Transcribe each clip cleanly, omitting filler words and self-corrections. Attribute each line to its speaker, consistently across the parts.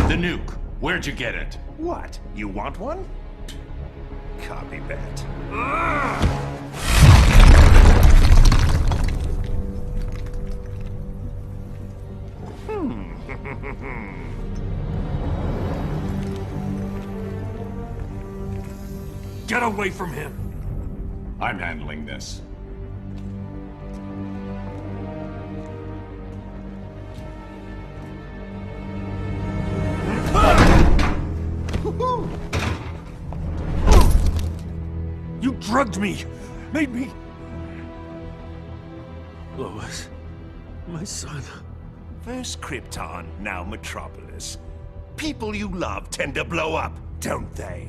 Speaker 1: The nuke. Where'd you get it?
Speaker 2: What? You want one? Copy that.
Speaker 3: Get away from him!
Speaker 1: I'm handling this.
Speaker 3: You drugged me! Made me... Lois, my son...
Speaker 2: First Krypton, now Metropolis. People you love tend to blow up, don't they?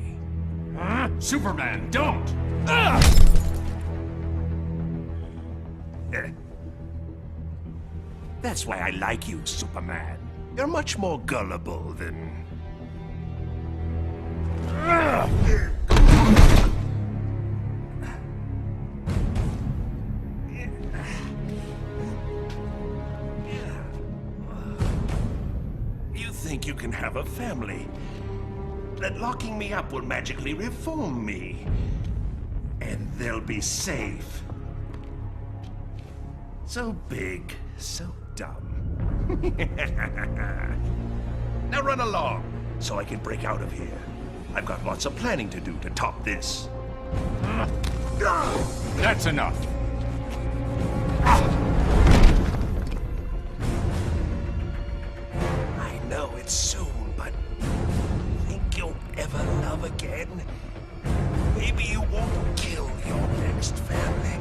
Speaker 1: Superman, don't!
Speaker 2: That's why I like you, Superman. You're much more gullible than... You think you can have a family? That locking me up will magically reform me. And they'll be safe. So big, so dumb. Now run along, so I can break out of here. I've got lots of planning to do to top this.
Speaker 1: That's enough.
Speaker 2: I know it's soon, but think you'll ever love again? Maybe you won't kill your next family.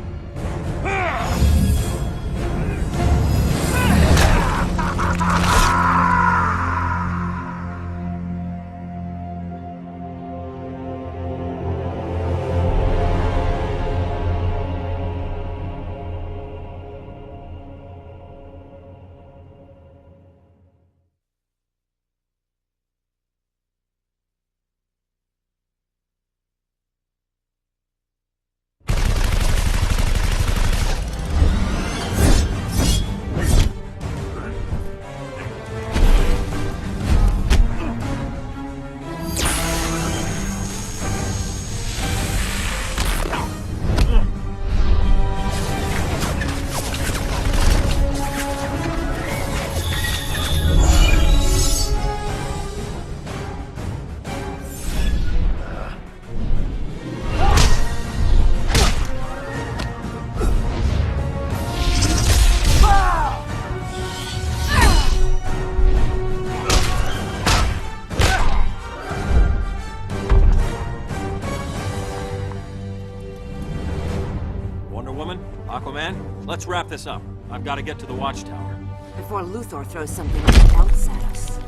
Speaker 3: Aquaman, let's wrap this up. I've got to get to the watchtower.
Speaker 4: Before Luthor throws something else at us.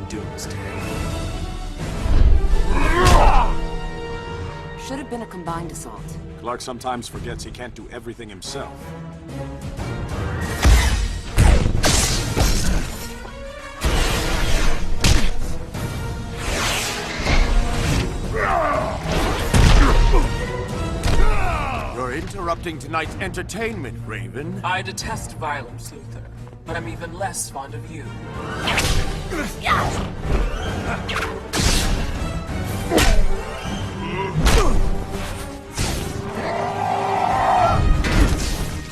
Speaker 2: Doomsday.
Speaker 4: Should have been a combined assault.
Speaker 5: Clark sometimes forgets he can't do everything himself. You're interrupting tonight's entertainment, Raven.
Speaker 6: I detest violence, Luthor, but I'm even less fond of you.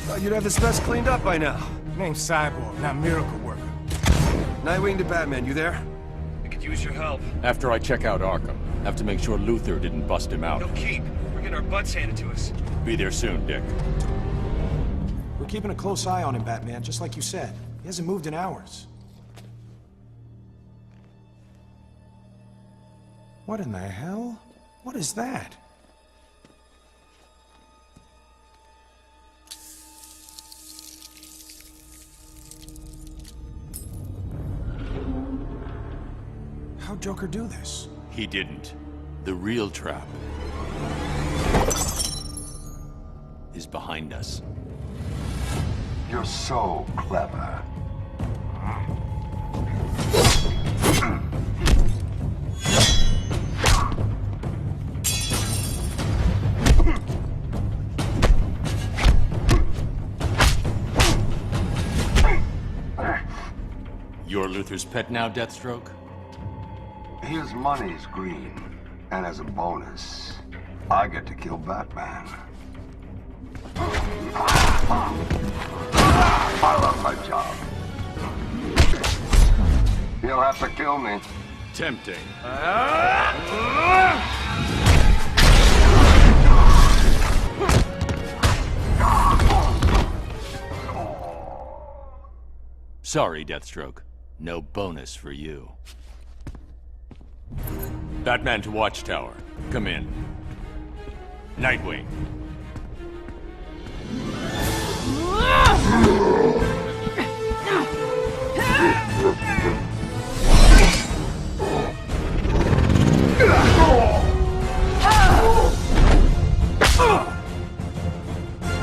Speaker 7: Thought you'd have this mess cleaned up by now.
Speaker 8: Name's Cyborg, not Miracle Worker.
Speaker 7: Nightwing to Batman, you there?
Speaker 8: I could use your help.
Speaker 1: After I check out Arkham, have to make sure Luthor didn't bust him out.
Speaker 8: No keep. We're getting our butts handed to us.
Speaker 1: Be there soon, Dick.
Speaker 5: We're keeping a close eye on him, Batman, just like you said. He hasn't moved in hours. What in the hell? What is that? How'd Joker do this?
Speaker 1: He didn't. The real trap is behind us.
Speaker 9: You're so clever.
Speaker 1: You're Luther's pet now, Deathstroke?
Speaker 9: His money's green, and as a bonus, I get to kill Batman. I love my job. He'll have to kill me.
Speaker 1: Tempting. Sorry, Deathstroke. No bonus for you. Batman to Watchtower. Come in. Nightwing.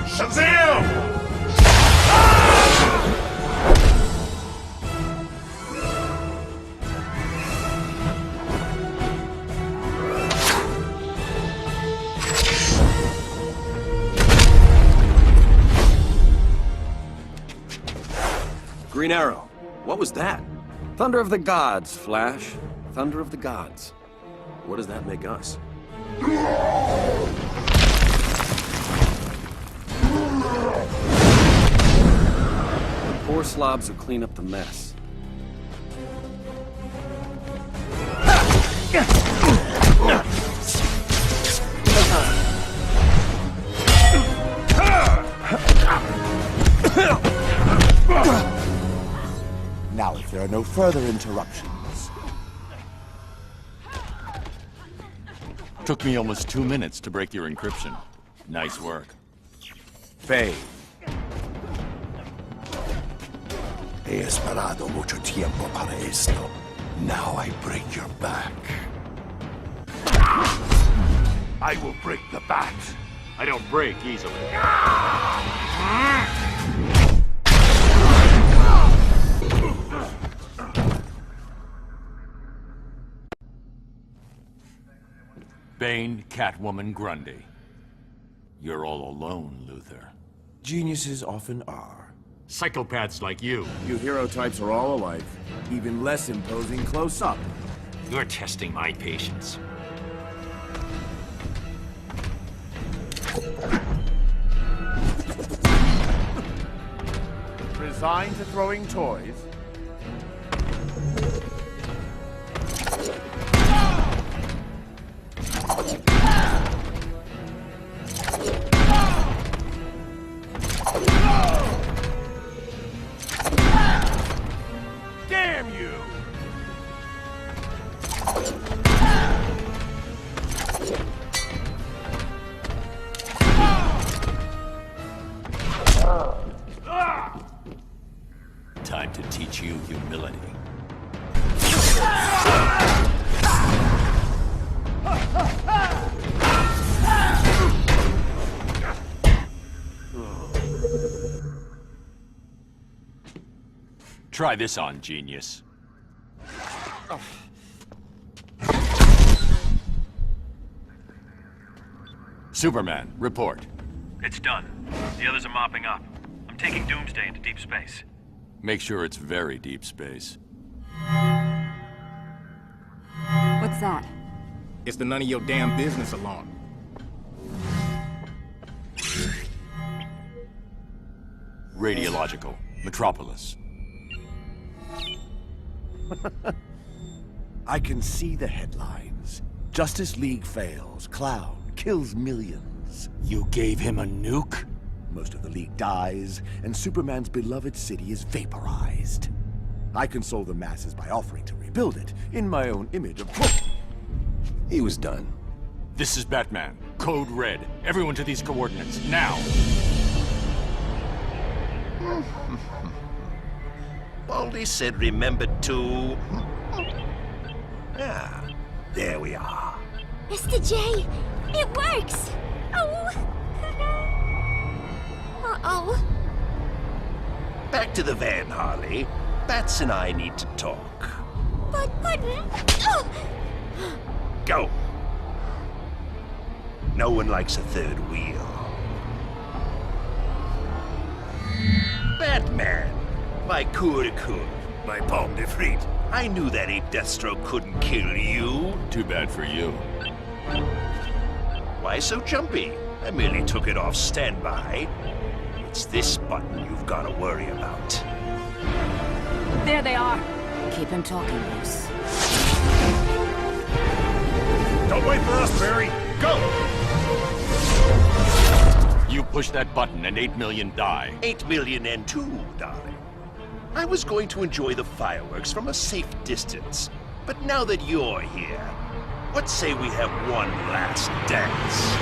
Speaker 2: Shazam!
Speaker 7: Green Arrow. What was that? Thunder of the gods, Flash. Thunder of the gods. What does that make us? The poor slobs who clean up the mess.
Speaker 10: Now, if there are no further interruptions.
Speaker 1: Took me almost 2 minutes to break your encryption. Nice work.
Speaker 7: Faye.
Speaker 10: He esperado mucho tiempo para esto. Now I break your back. I will break the bat.
Speaker 1: I don't break easily. Bane, Catwoman, Grundy. You're all alone, Luther.
Speaker 11: Geniuses often are.
Speaker 1: Psychopaths like you.
Speaker 11: You hero types are all alike, even less imposing close up.
Speaker 3: You're testing my patience.
Speaker 11: Resigned to throwing toys?
Speaker 2: Damn you!
Speaker 1: Time to teach you humility. Try this on, genius. Superman, report.
Speaker 3: It's done. The others are mopping up. I'm taking Doomsday into deep space.
Speaker 1: Make sure it's very deep space.
Speaker 4: What's that?
Speaker 8: It's the none of your damn business alarm.
Speaker 1: Radiological, Metropolis.
Speaker 10: I can see the headlines. Justice League fails. Clown kills millions.
Speaker 1: You gave him a nuke?
Speaker 10: Most of the League dies, and Superman's beloved city is vaporized. I console the masses by offering to rebuild it, in my own image of...
Speaker 7: He was done.
Speaker 1: This is Batman. Code Red. Everyone to these coordinates, now!
Speaker 2: Baldy said remember to... Ah, there we are.
Speaker 12: Mr. J, it works! Oh! Uh-oh.
Speaker 2: Back to the van, Harley. Bats and I need to talk.
Speaker 12: But, oh!
Speaker 2: Go! No one likes a third wheel. Batman, my cour de cour. my palm de frite. I knew that ape Deathstroke couldn't kill you.
Speaker 1: Too bad for you.
Speaker 2: Why so jumpy? I merely took it off standby. It's this button you've got to worry about.
Speaker 4: There they are. Keep him talking, Bruce.
Speaker 2: Don't wait for us, Barry. Go!
Speaker 1: You push that button and 8 million die.
Speaker 2: 8 million and 2, darling. I was going to enjoy the fireworks from a safe distance. But now that you're here, let's say we have one last dance.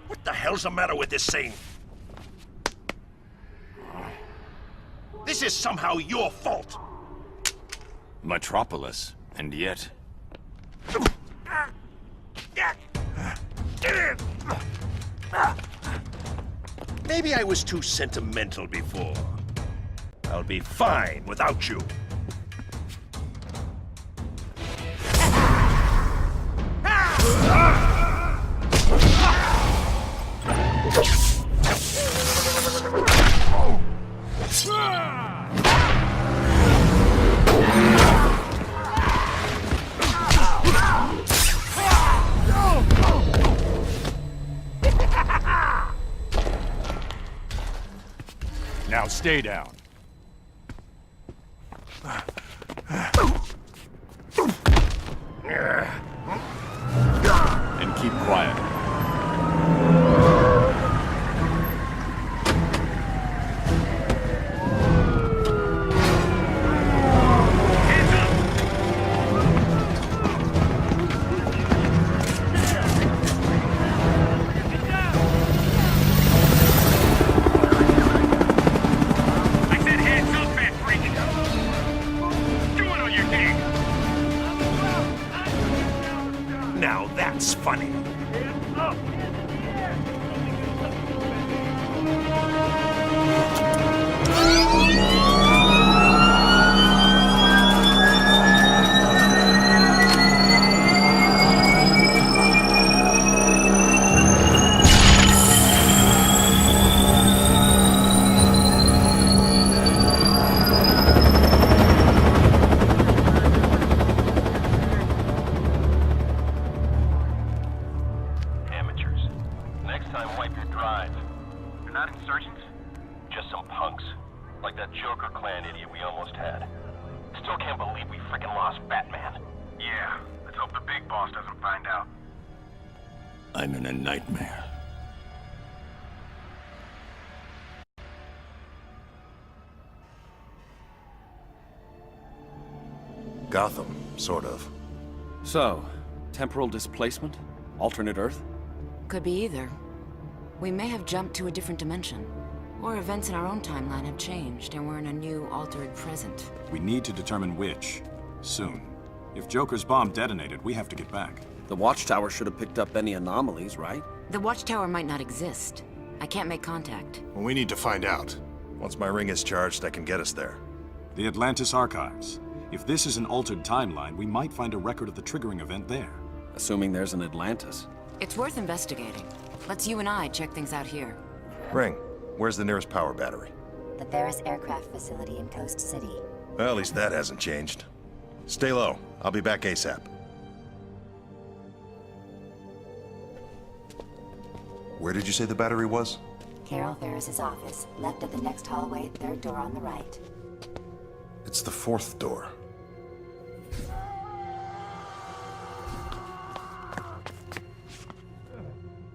Speaker 2: What the hell's the matter with this thing? This is somehow your fault.
Speaker 1: Metropolis, and yet...
Speaker 2: Maybe I was too sentimental before. I'll be fine without you.
Speaker 1: Now stay down. And keep quiet.
Speaker 2: Now that's funny.
Speaker 3: Next time, wipe your drive. You're not insurgents? Just some punks. Like that Joker clan idiot we almost had. Still can't believe we freaking lost Batman. Yeah, let's hope the big boss doesn't find out.
Speaker 1: I'm in a nightmare.
Speaker 2: Gotham, sort of.
Speaker 7: So, temporal displacement? Alternate Earth?
Speaker 4: Could be either. We may have jumped to a different dimension. Or events in our own timeline have changed, and we're in a new, altered present.
Speaker 5: We need to determine which. Soon. If Joker's bomb detonated, we have to get back.
Speaker 7: The Watchtower should have picked up any anomalies, right?
Speaker 4: The Watchtower might not exist. I can't make contact.
Speaker 2: Well, we need to find out. Once my ring is charged, I can get us there.
Speaker 5: The Atlantis Archives. If this is an altered timeline, we might find a record of the triggering event there.
Speaker 7: Assuming there's an Atlantis.
Speaker 4: It's worth investigating. Let's you and I check things out here.
Speaker 2: Ring, where's the nearest power battery?
Speaker 12: The Barris Aircraft Facility in Coast City.
Speaker 2: Well, at least that hasn't changed. Stay low. I'll be back ASAP. Where did you say the battery was?
Speaker 12: Carol Ferris's office, left at the next hallway, third door on the right.
Speaker 2: It's the fourth door.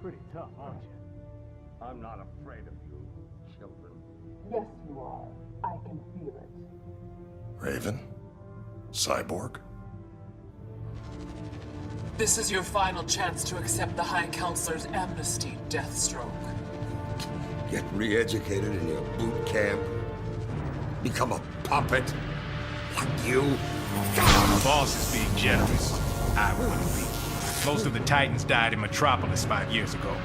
Speaker 13: Pretty tough, aren't you? I'm not afraid of you, children.
Speaker 14: Yes, you are. I can feel it.
Speaker 2: Raven? Cyborg?
Speaker 6: This is your final chance to accept the High Counselor's amnesty, Deathstroke.
Speaker 9: Get re-educated in your boot camp? Become a puppet? Like you?
Speaker 8: The boss is being generous. I wouldn't be. Most of the Titans died in Metropolis 5 years ago.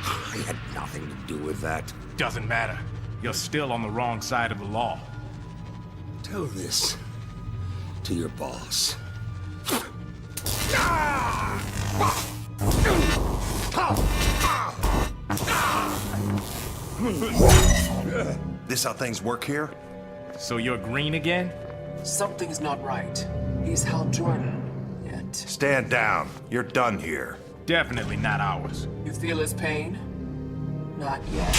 Speaker 9: I had nothing to do with that.
Speaker 8: Doesn't matter. You're still on the wrong side of the law.
Speaker 9: Tell this to your boss.
Speaker 15: This how things work here?
Speaker 8: So you're green again?
Speaker 6: Something's not right. He's Hal Jordan, yet.
Speaker 15: Stand down. You're done here.
Speaker 8: Definitely not ours.
Speaker 6: You feel his pain? Not yet.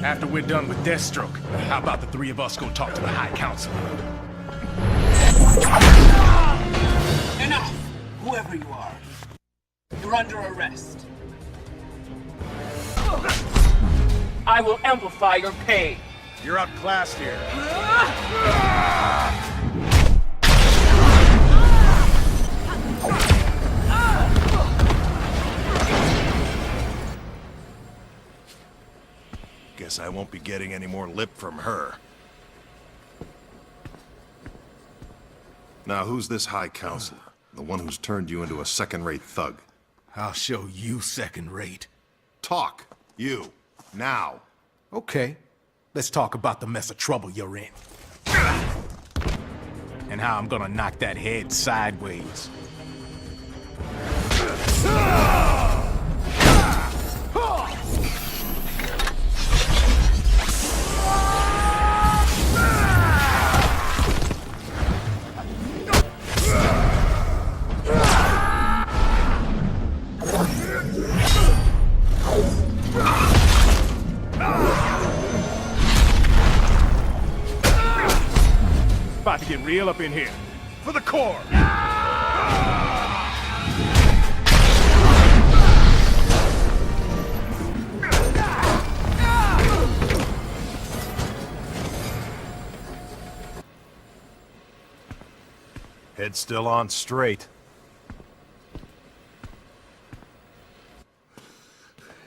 Speaker 8: After we're done with Deathstroke, how about the three of us go talk to the High Council?
Speaker 6: Enough! Whoever you are, you're under arrest. I will amplify your pain.
Speaker 15: You're outclassed here. Guess I won't be getting any more lip from her. Now, who's this High Counselor? The one who's turned you into a second-rate thug?
Speaker 8: I'll show you second-rate.
Speaker 15: Talk. You. Now.
Speaker 8: Okay. Let's talk about the mess of trouble you're in. And how I'm gonna knock that head sideways. About to get real up in here. For the core!
Speaker 15: Head still on straight.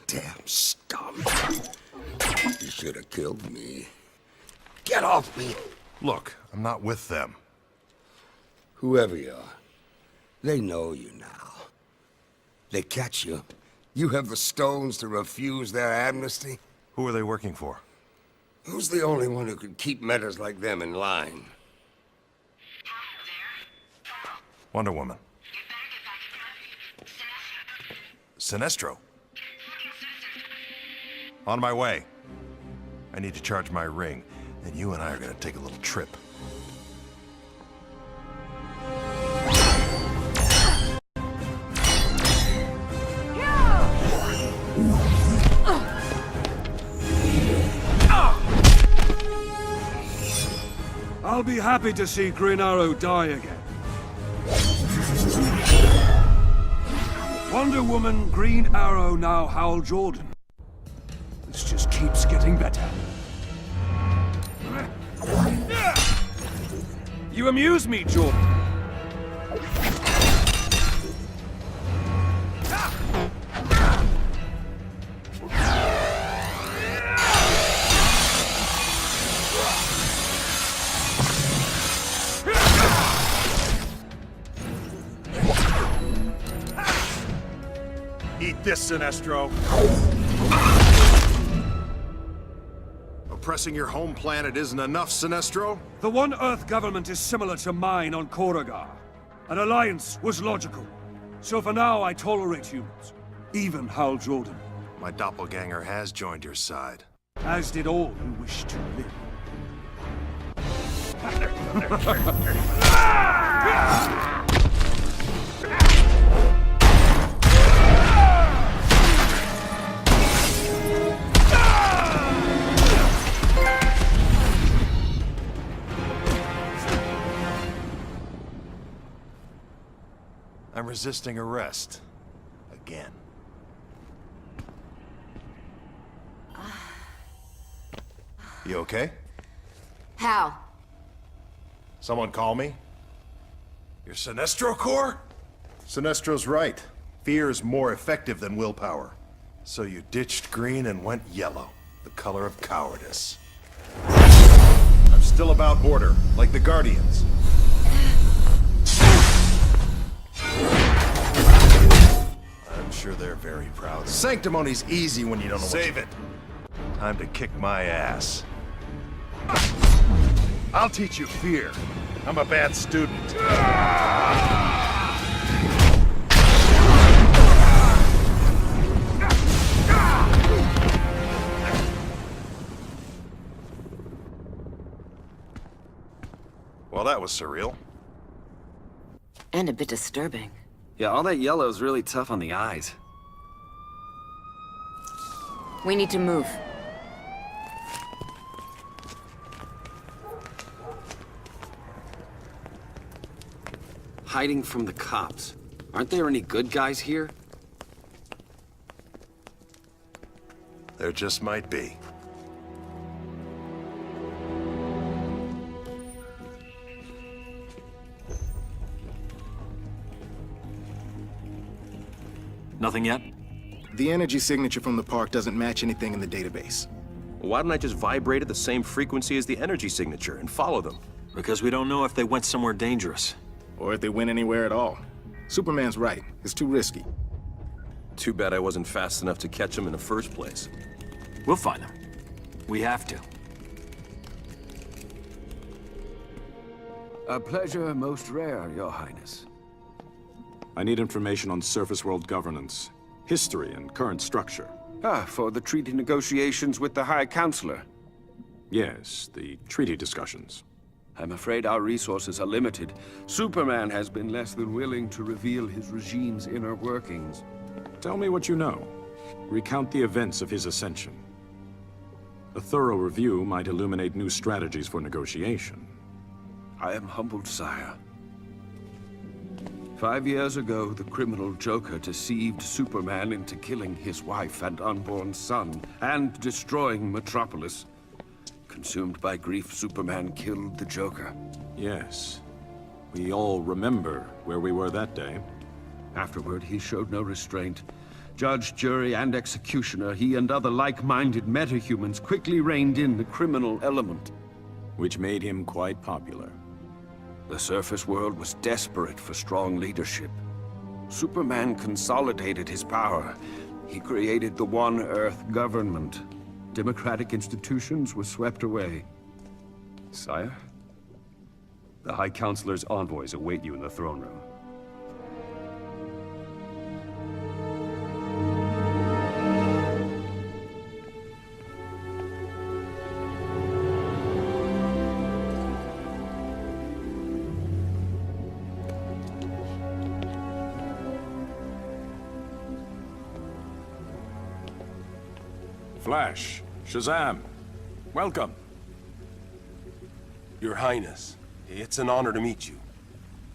Speaker 9: Damn scum. You should have killed me. Get off me!
Speaker 15: Look, I'm not with them.
Speaker 9: Whoever you are, they know you now. They catch you. You have the stones to refuse their amnesty?
Speaker 15: Who are they working for?
Speaker 9: Who's the only one who could keep metas like them in line?
Speaker 15: Wonder Woman. Sinestro. On my way. I need to charge my ring, and you and I are gonna take a little trip.
Speaker 13: I'll be happy to see Green Arrow die again. Wonder Woman, Green Arrow, now Hal Jordan. This just keeps getting better. You amuse me, Jordan.
Speaker 15: Eat this, Sinestro. Oppressing your home planet isn't enough, Sinestro?
Speaker 13: The One Earth government is similar to mine on Koragar. An alliance was logical. So for now, I tolerate humans. Even Hal Jordan.
Speaker 15: My doppelganger has joined your side.
Speaker 13: As did all who wish to live.
Speaker 15: I'm resisting arrest. Again. You okay?
Speaker 4: How?
Speaker 15: Someone call me? Your Sinestro Corps? Sinestro's right. Fear is more effective than willpower. So you ditched green and went yellow, the color of cowardice. I'm still about order, like the Guardians. I'm sure they're very proud. Sanctimony's easy when you don't know Save it. Time to kick my ass. I'll teach you fear. I'm a bad student. Well, that was surreal.
Speaker 4: And a bit disturbing.
Speaker 7: Yeah, all that yellow's really tough on the eyes.
Speaker 4: We need to move.
Speaker 7: Hiding from the cops. Aren't there any good guys here?
Speaker 15: There just might be.
Speaker 16: Nothing yet?
Speaker 17: The energy signature from the park doesn't match anything in the database.
Speaker 3: Why don't I just vibrate at the same frequency as the energy signature and follow them?
Speaker 16: Because we don't know if they went somewhere dangerous.
Speaker 17: Or if they went anywhere at all. Superman's right. It's too risky.
Speaker 3: Too bad I wasn't fast enough to catch them in the first place.
Speaker 16: We'll find them. We have to.
Speaker 11: A pleasure most rare, Your Highness.
Speaker 5: I need information on surface world governance, history, and current structure.
Speaker 11: For the treaty negotiations with the High Counselor.
Speaker 5: Yes, the treaty discussions.
Speaker 11: I'm afraid our resources are limited. Superman has been less than willing to reveal his regime's inner workings.
Speaker 5: Tell me what you know. Recount the events of his ascension. A thorough review might illuminate new strategies for negotiation.
Speaker 11: I am humbled, sire. 5 years ago, the criminal Joker deceived Superman into killing his wife and unborn son, and destroying Metropolis. Consumed by grief, Superman killed the Joker.
Speaker 5: Yes. We all remember where we were that day.
Speaker 11: Afterward, he showed no restraint. Judge, jury, and executioner, he and other like-minded metahumans quickly reined in the criminal element.
Speaker 5: Which made him quite popular.
Speaker 11: The surface world was desperate for strong leadership. Superman consolidated his power. He created the One Earth government. Democratic institutions were swept away.
Speaker 18: Sire? The High Counselor's envoys await you in the throne room.
Speaker 5: Flash, Shazam, welcome.
Speaker 3: Your Highness, it's an honor to meet you.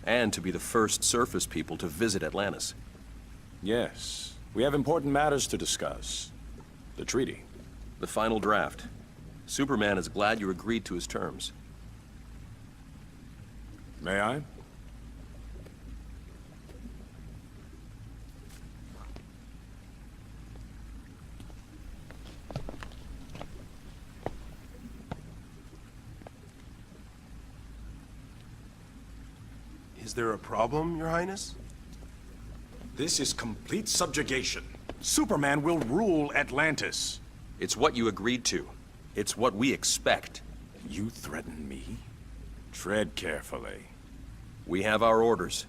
Speaker 3: And to be the first surface people to visit Atlantis.
Speaker 5: Yes, we have important matters to discuss. The treaty.
Speaker 3: The final draft. Superman is glad you agreed to his terms.
Speaker 5: May I?
Speaker 3: Is there a problem, Your Highness?
Speaker 5: This is complete subjugation. Superman will rule Atlantis.
Speaker 3: It's what you agreed to. It's what we expect.
Speaker 5: You threaten me? Tread carefully.
Speaker 3: We have our orders.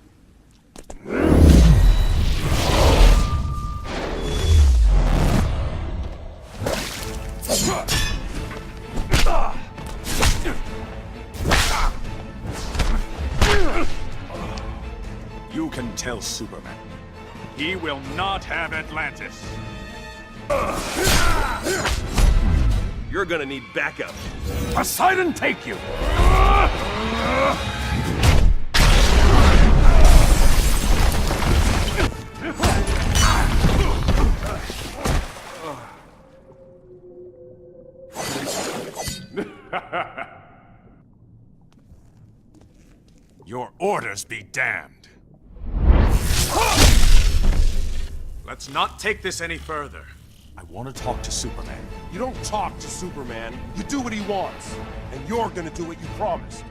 Speaker 5: You can tell Superman. He will not have Atlantis.
Speaker 3: You're gonna need backup.
Speaker 5: Poseidon, take you! Your orders be damned. Let's not take this any further. I want to talk to Superman.
Speaker 19: You don't talk to Superman. You do what he wants. And you're gonna do what you promised.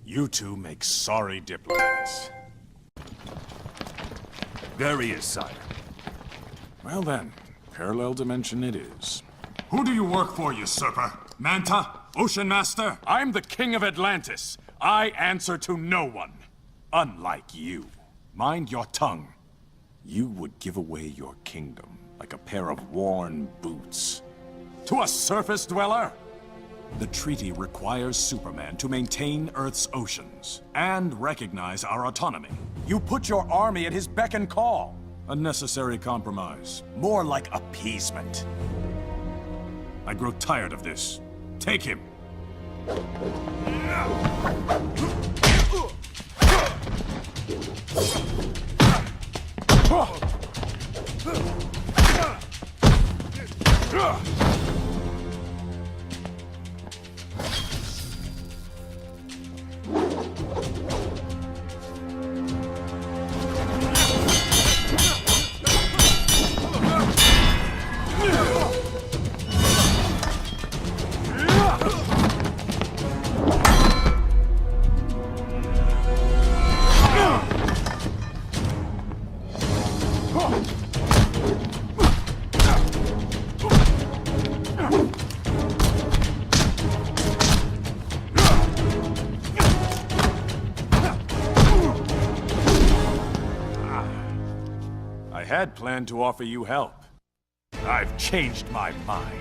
Speaker 5: You two make sorry diplomats.
Speaker 19: There he is, sire.
Speaker 5: Well then, parallel dimension it is.
Speaker 20: Who do you work for, usurper? Manta? Ocean Master?
Speaker 5: I'm the king of Atlantis. I answer to no one. Unlike you. Mind your tongue. You would give away your kingdom like a pair of worn boots. To a surface dweller? The treaty requires Superman to maintain Earth's oceans and recognize our autonomy. You put your army at his beck and call. A necessary compromise. More like appeasement. I grow tired of this. Take him. I had planned to offer you help. I've changed my mind.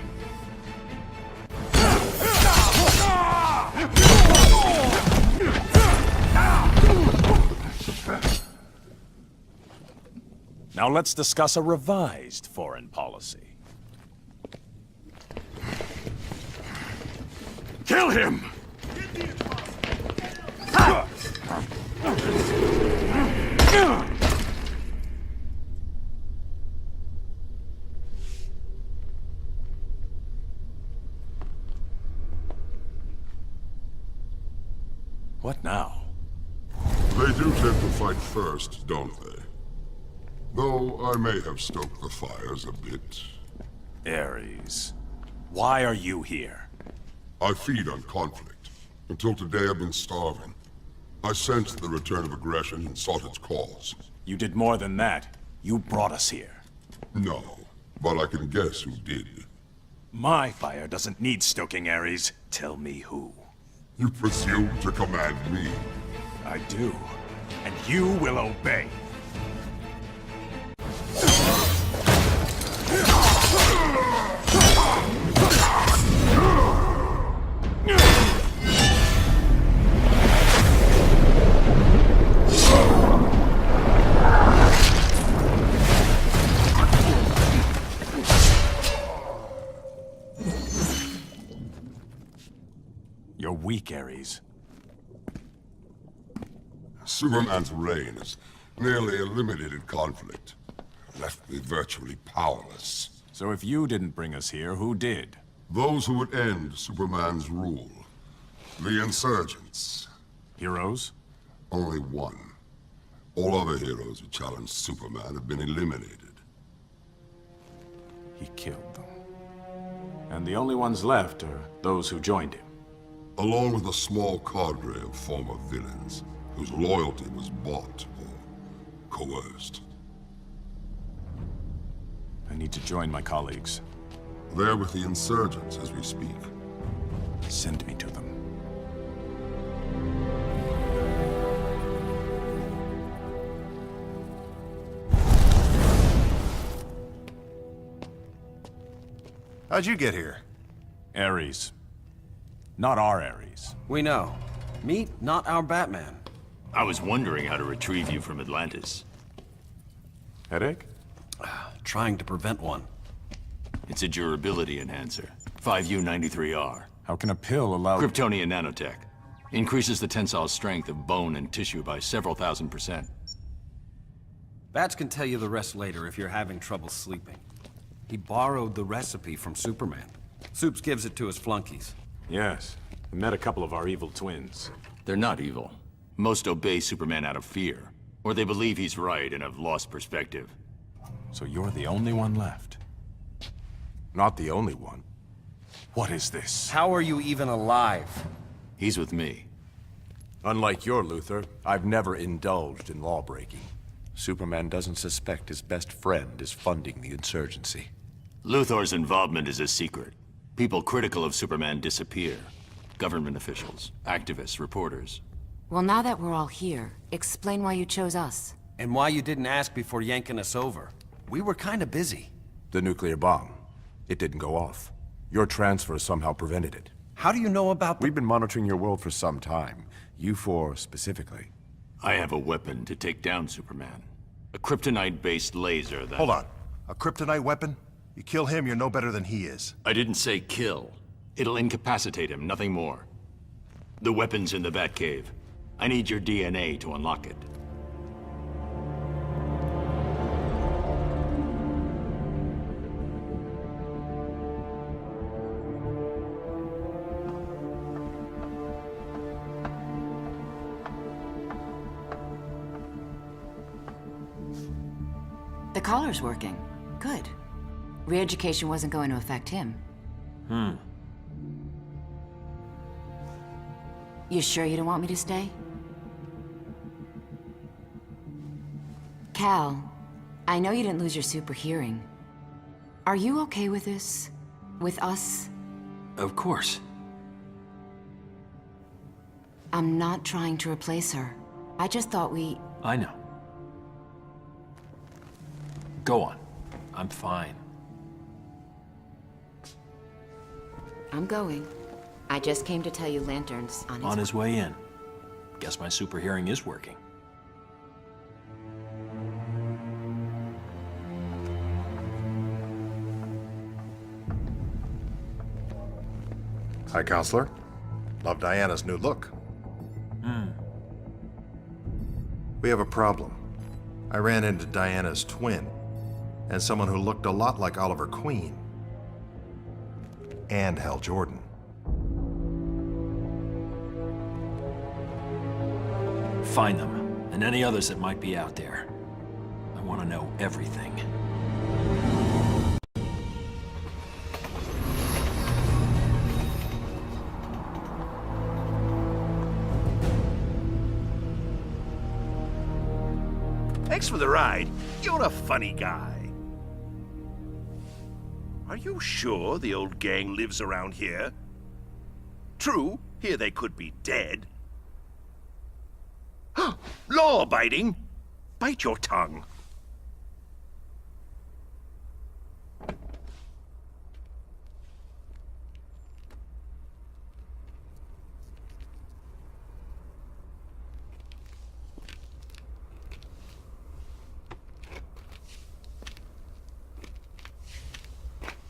Speaker 5: Now let's discuss a revised foreign policy. Kill him! What now?
Speaker 21: They do tend to fight first, don't they? Though I may have stoked the fires a bit.
Speaker 5: Ares, why are you here?
Speaker 21: I feed on conflict. Until today I've been starving. I sensed the return of aggression and sought its cause.
Speaker 5: You did more than that. You brought us here.
Speaker 21: No, but I can guess who did.
Speaker 5: My fire doesn't need stoking, Ares. Tell me who.
Speaker 21: You presume to command me?
Speaker 5: I do. And you will obey. You're weak, Ares.
Speaker 21: Superman's reign has nearly eliminated conflict. Left me virtually powerless.
Speaker 5: So if you didn't bring us here, who did?
Speaker 21: Those who would end Superman's rule. The insurgents.
Speaker 5: Heroes?
Speaker 21: Only one. All other heroes who challenged Superman have been eliminated.
Speaker 5: He killed them. And the only ones left are those who joined him.
Speaker 21: Along with a small cadre of former villains, whose loyalty was bought or coerced.
Speaker 5: I need to join my colleagues.
Speaker 21: They're with the insurgents as we speak.
Speaker 5: Send me to them.
Speaker 15: How'd you get here?
Speaker 5: Ares. Not our Ares.
Speaker 7: We know. Meet not our Batman.
Speaker 1: I was wondering how to retrieve you from Atlantis.
Speaker 5: Headache?
Speaker 7: Trying to prevent one.
Speaker 1: It's a durability enhancer. 5U93R.
Speaker 5: How can a pill allow...
Speaker 1: Kryptonian nanotech. Increases the tensile strength of bone and tissue by several thousand%.
Speaker 7: Bats can tell you the rest later if you're having trouble sleeping. He borrowed the recipe from Superman. Supes gives it to his flunkies.
Speaker 5: Yes. I met a couple of our evil twins.
Speaker 1: They're not evil. Most obey Superman out of fear. Or they believe he's right and have lost perspective.
Speaker 5: So you're the only one left? Not the only one. What is this?
Speaker 7: How are you even alive?
Speaker 1: He's with me.
Speaker 10: Unlike your Luthor, I've never indulged in lawbreaking. Superman doesn't suspect his best friend is funding the insurgency.
Speaker 1: Luthor's involvement is a secret. People critical of Superman disappear. Government officials, activists, reporters.
Speaker 4: Well, now that we're all here, explain why you chose us.
Speaker 7: And why you didn't ask before yanking us over. We were kinda busy.
Speaker 10: The nuclear bomb. It didn't go off. Your transfer somehow prevented it.
Speaker 7: How do you know about
Speaker 10: We've been monitoring your world for some time. You four specifically.
Speaker 1: I have a weapon to take down Superman. A kryptonite-based laser that...
Speaker 15: Hold on. A kryptonite weapon? You kill him, you're no better than he is.
Speaker 1: I didn't say kill. It'll incapacitate him, nothing more. The weapon's in the Batcave. I need your DNA to unlock it.
Speaker 4: The collar's working. Good. Re-education wasn't going to affect him. You sure you don't want me to stay? Cal, I know you didn't lose your super hearing. Are you okay with this? With us?
Speaker 16: Of course.
Speaker 4: I'm not trying to replace her. I just thought we...
Speaker 16: I know. Go on. I'm fine.
Speaker 4: I'm going. I just came to tell you Lantern's
Speaker 16: On his way in. Guess my super hearing is working.
Speaker 15: Hi, Counselor. Love Diana's new look. We have a problem. I ran into Diana's twin, and someone who looked a lot like Oliver Queen. And Hal Jordan.
Speaker 16: Find them, and any others that might be out there. I want to know everything.
Speaker 2: Thanks for the ride. You're a funny guy. Are you sure the old gang lives around here? True, here they could be dead. Law-abiding? Bite your tongue.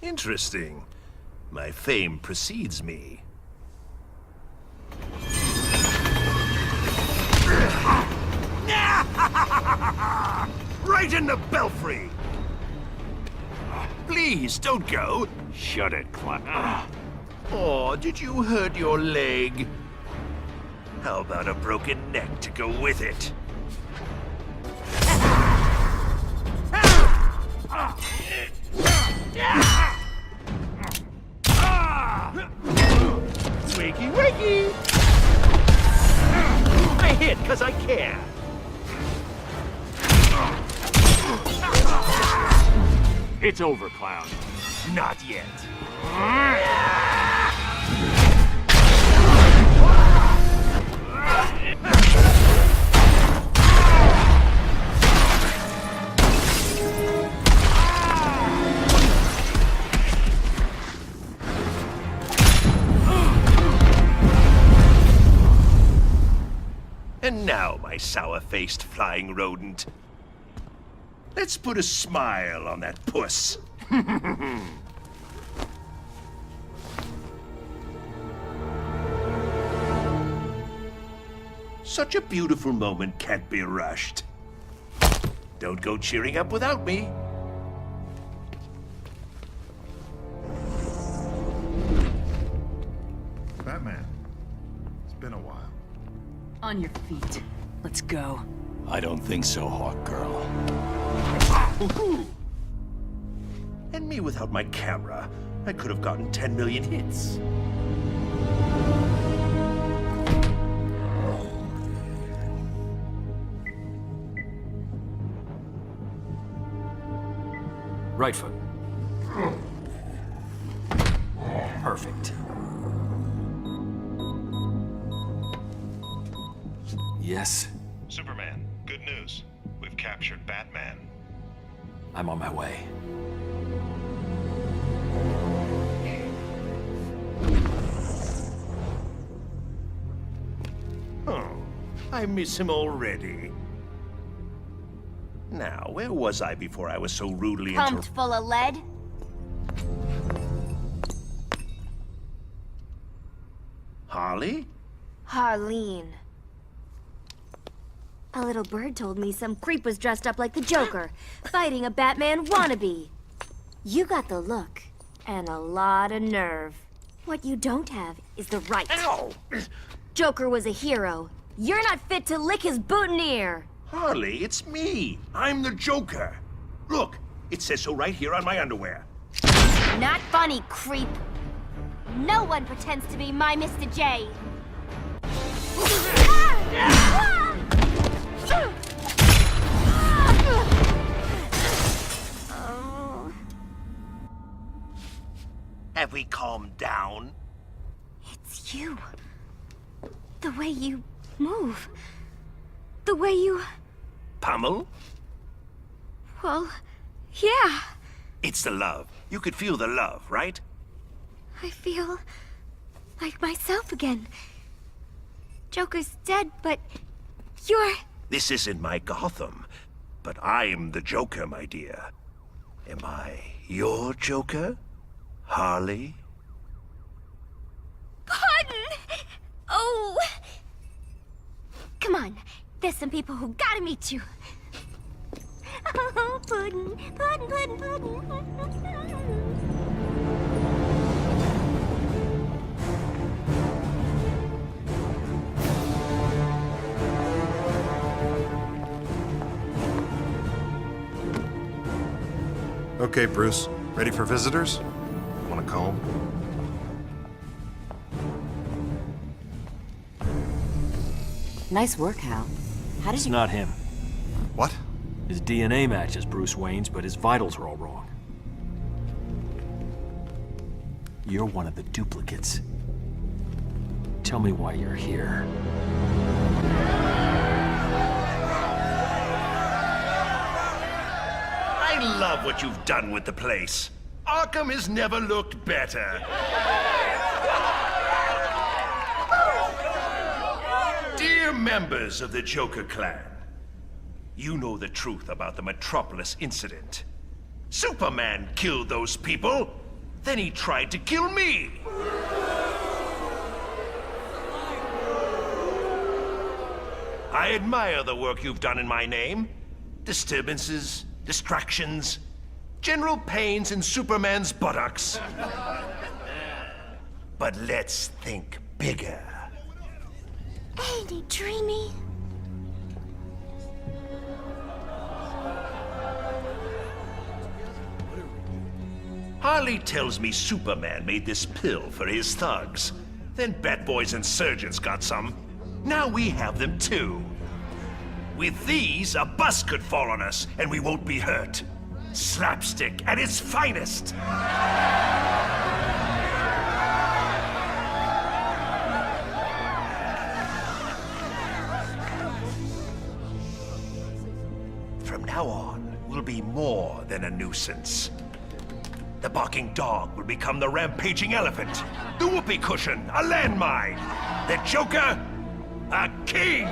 Speaker 2: Interesting. My fame precedes me. Right in the belfry! Please, don't go. Shut it, Clem. Oh, did you hurt your leg? How about a broken neck to go with it? Wakey, wakey! I hit 'cause I care.
Speaker 1: It's over, clown.
Speaker 2: Not yet. And now, my sour-faced flying rodent, let's put a smile on that puss. Such a beautiful moment can't be rushed. Don't go cheering up without me.
Speaker 15: Batman, it's been a while.
Speaker 12: On your feet. Let's go.
Speaker 1: I don't think so, Hawk Girl.
Speaker 2: And me without my camera, I could have gotten 10 million hits.
Speaker 16: Right foot. Perfect. Yes,
Speaker 22: Superman, good news. We've captured Batman.
Speaker 16: I'm on my way.
Speaker 2: Oh, I miss him already. Now, where was I before I was so rudely
Speaker 23: Pumped full of lead?
Speaker 2: Harley?
Speaker 23: Harleen. A little bird told me some creep was dressed up like the Joker, fighting a Batman wannabe. You got the look, and a lot of nerve. What you don't have is the right.
Speaker 2: Ow!
Speaker 23: Joker was a hero. You're not fit to lick his boutonniere.
Speaker 2: Harley, it's me. I'm the Joker. Look, it says so right here on my underwear.
Speaker 23: Not funny, creep. No one pretends to be my Mr. J.
Speaker 2: Have we calmed down?
Speaker 23: It's you. The way you move. The way you...
Speaker 2: Pummel?
Speaker 23: Well, yeah.
Speaker 2: It's the love. You could feel the love, right?
Speaker 23: I feel like myself again. Joker's dead, but you're...
Speaker 2: This isn't my Gotham, but I'm the Joker, my dear. Am I your Joker, Harley?
Speaker 23: Pardon! Oh! Come on, there's some people who gotta meet you. Oh, Puddin', Puddin', Puddin', Puddin'.
Speaker 15: Okay, Bruce. Ready for visitors? Want a comb?
Speaker 4: Nice work, Hal. How did
Speaker 16: It's
Speaker 4: you...
Speaker 16: not him.
Speaker 15: What?
Speaker 16: His DNA matches Bruce Wayne's, but his vitals are all wrong. You're one of the duplicates. Tell me why you're here.
Speaker 2: I love what you've done with the place. Arkham has never looked better. Dear members of the Joker clan, you know the truth about the Metropolis incident. Superman killed those people, then he tried to kill me. I admire the work you've done in my name. Disturbances, distractions, general pains in Superman's buttocks. But let's think bigger.
Speaker 23: Ain't he dreamy?
Speaker 2: Harley tells me Superman made this pill for his thugs. Then Batboy's insurgents got some. Now we have them too. With these, a bus could fall on us, and we won't be hurt. Slapstick at its finest. From now on, we'll be more than a nuisance. The barking dog will become the rampaging elephant. The whoopee cushion, a landmine. The Joker, a king.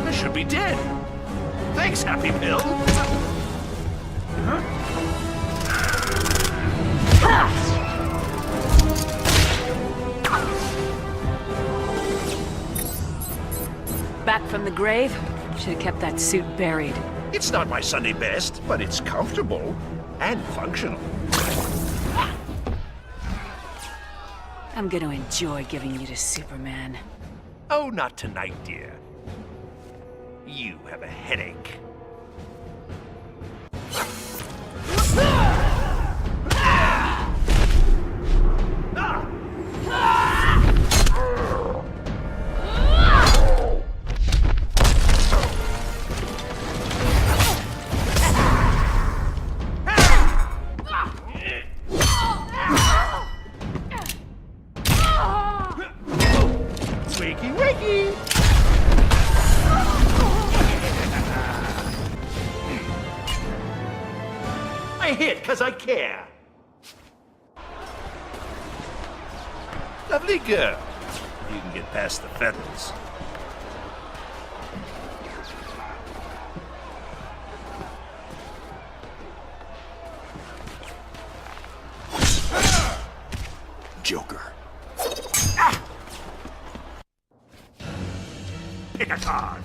Speaker 2: I should be dead. Thanks, Happy Pill.
Speaker 12: Back from the grave? Should have kept that suit buried.
Speaker 2: It's not my Sunday best, but it's comfortable and functional.
Speaker 12: I'm gonna enjoy giving you to Superman.
Speaker 2: Oh, not tonight, dear. You have a headache. Wakey, wakey! I hit 'cause I care. Lovely girl. You can get past the feathers.
Speaker 1: Joker.
Speaker 2: Pick a card.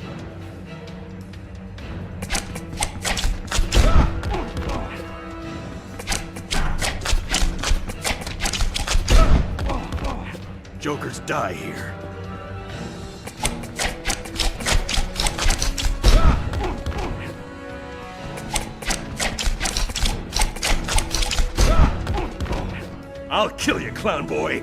Speaker 1: Jokers die here.
Speaker 2: I'll kill you, clown boy.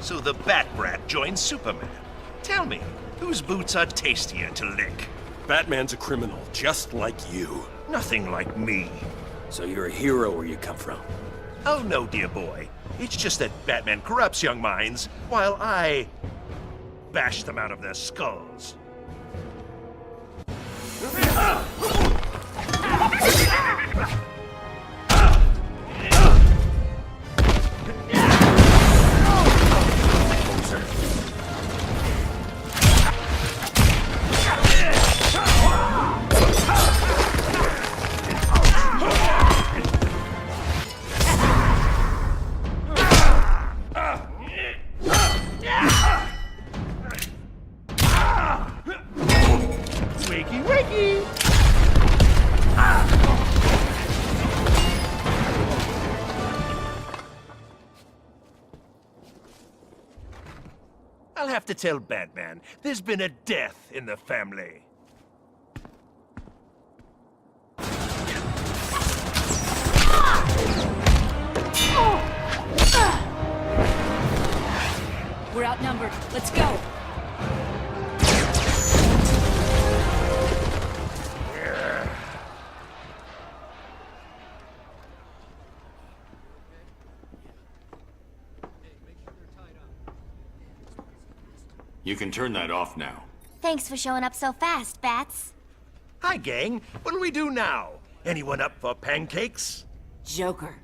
Speaker 2: So the Bat Brat joined Superman. Tell me, whose boots are tastier to lick?
Speaker 19: Batman's a criminal, just like you.
Speaker 2: Nothing like me.
Speaker 19: So you're a hero where you come from?
Speaker 2: Oh no, dear boy. It's just that Batman corrupts young minds, while I bash them out of their skulls. Wakey, wakey! I'll have to tell Batman, there's been a death in the family.
Speaker 12: We're outnumbered. Let's go.
Speaker 1: You can turn that off now.
Speaker 23: Thanks for showing up so fast, Bats.
Speaker 2: Hi, gang. What'll we do now? Anyone up for pancakes?
Speaker 4: Joker.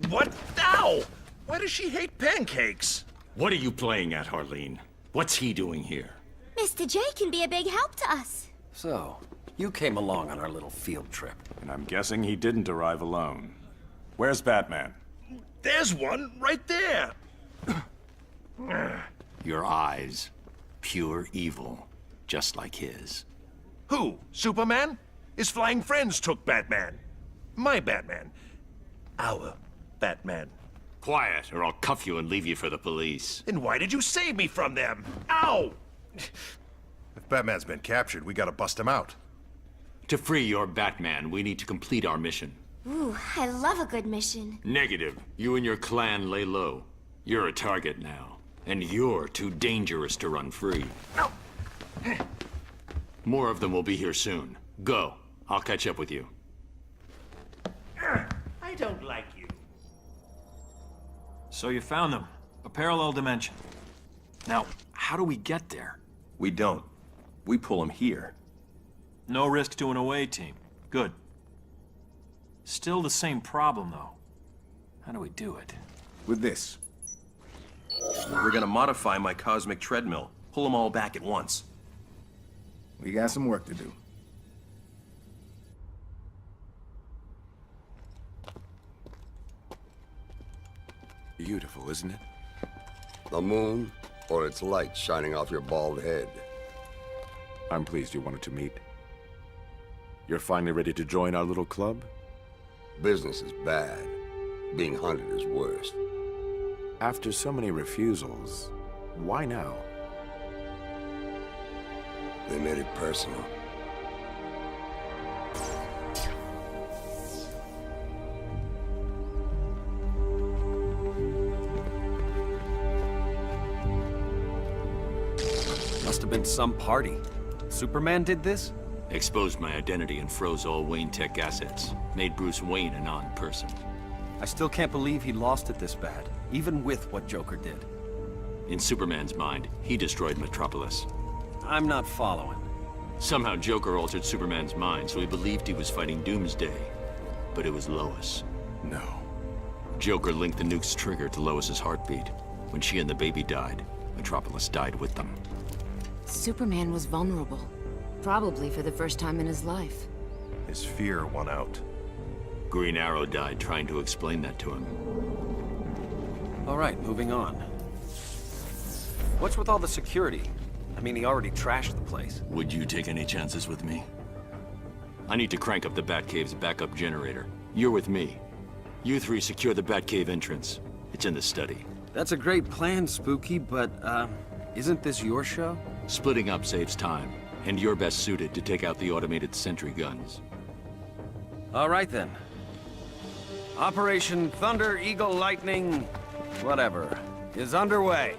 Speaker 2: What now? Why does she hate pancakes?
Speaker 1: What are you playing at, Harleen? What's he doing here?
Speaker 23: Mr. J can be a big help to us.
Speaker 7: So, you came along on our little field trip.
Speaker 5: And I'm guessing he didn't arrive alone. Where's Batman?
Speaker 2: There's one right there.
Speaker 1: Your eyes. Pure evil. Just like his.
Speaker 2: Who? Superman? His flying friends took Batman. My Batman. Our Batman.
Speaker 1: Quiet, or I'll cuff you and leave you for the police.
Speaker 2: Then why did you save me from them? Ow!
Speaker 15: If Batman's been captured, we gotta bust him out.
Speaker 1: To free your Batman, we need to complete our mission.
Speaker 23: Ooh, I love a good mission.
Speaker 1: Negative. You and your clan lay low. You're a target now. And you're too dangerous to run free. More of them will be here soon. Go. I'll catch up with you.
Speaker 2: I don't like you.
Speaker 16: So you found them. A parallel dimension. Now, how do we get there?
Speaker 18: We don't. We pull him here.
Speaker 16: No risk to an away team. Good. Still the same problem, though. How do we do it?
Speaker 17: With this.
Speaker 18: We're gonna modify my cosmic treadmill. Pull them all back at once.
Speaker 17: We got some work to do.
Speaker 10: Beautiful, isn't it?
Speaker 9: The moon, or its light shining off your bald head.
Speaker 10: I'm pleased you wanted to meet. You're finally ready to join our little club?
Speaker 9: Business is bad. Being hunted is worse.
Speaker 10: After so many refusals, why now?
Speaker 9: They made it personal.
Speaker 7: Must have been some party. Superman did this?
Speaker 1: Exposed my identity and froze all Wayne Tech assets. Made Bruce Wayne a non-person.
Speaker 7: I still can't believe he lost it this bad, even with what Joker did.
Speaker 1: In Superman's mind, he destroyed Metropolis.
Speaker 7: I'm not following.
Speaker 1: Somehow Joker altered Superman's mind, so he believed he was fighting Doomsday. But it was Lois.
Speaker 10: No.
Speaker 1: Joker linked the nuke's trigger to Lois's heartbeat. When she and the baby died, Metropolis died with them.
Speaker 4: Superman was vulnerable. Probably for the first time in his life.
Speaker 22: His fear won out.
Speaker 1: Green Arrow died trying to explain that to him.
Speaker 7: All right, moving on. What's with all the security? I mean, he already trashed the place.
Speaker 1: Would you take any chances with me? I need to crank up the Batcave's backup generator. You're with me. You three secure the Batcave entrance. It's in the study.
Speaker 7: That's a great plan, Spooky, but, isn't this your show?
Speaker 1: Splitting up saves time, and you're best suited to take out the automated sentry guns.
Speaker 7: All right, then. Operation Thunder Eagle Lightning, whatever, is underway.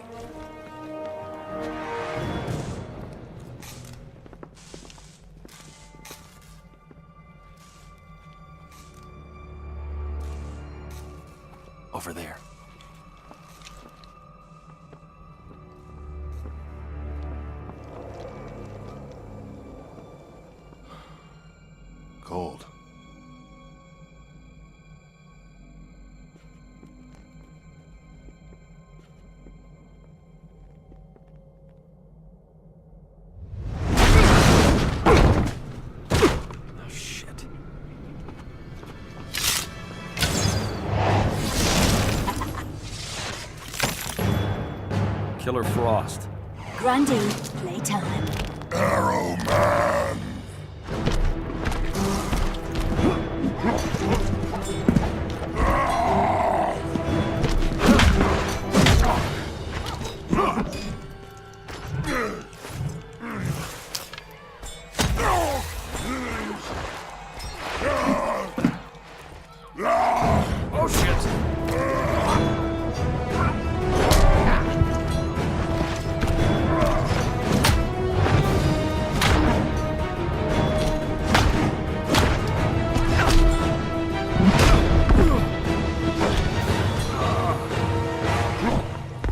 Speaker 7: Over there.
Speaker 15: Cold.
Speaker 7: Oh, shit. Killer Frost.
Speaker 6: Grundy, playtime.
Speaker 21: Arrow Man!
Speaker 7: Oh, shit!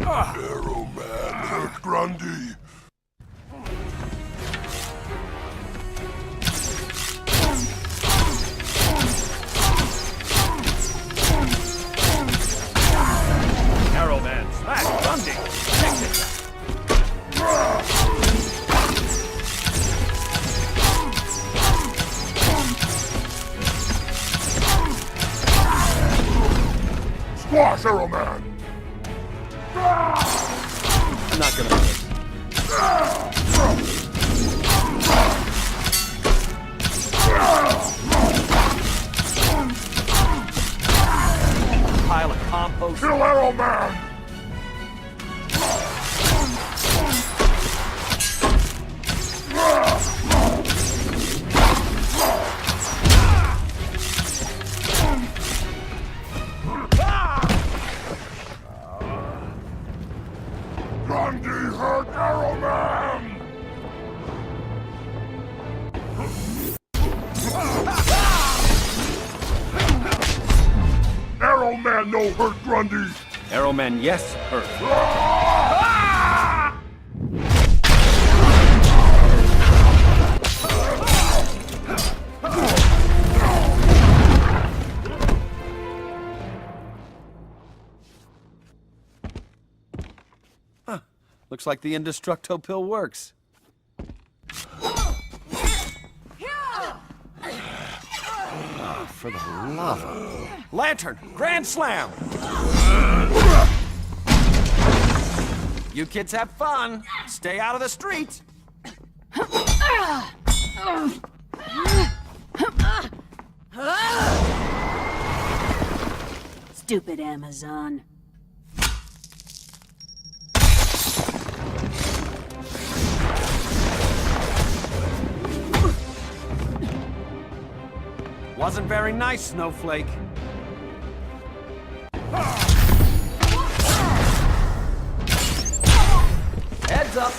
Speaker 21: Arrow Man hurt Grundy.
Speaker 13: Arrow Man, smash Grundy!
Speaker 21: Squash, Arrow Man!
Speaker 7: I'm not gonna miss. Pile of compost.
Speaker 21: Kill Arrow Man! Grundy hurt Arrow Man! Arrow Man no hurt Grundy!
Speaker 7: Arrow Man, yes, hurt. Looks like the indestructo pill works. Oh, for the love of... Lantern! Grand Slam! You kids have fun. Stay out of the streets.
Speaker 6: Stupid Amazon.
Speaker 7: Wasn't very nice, Snowflake. Heads up!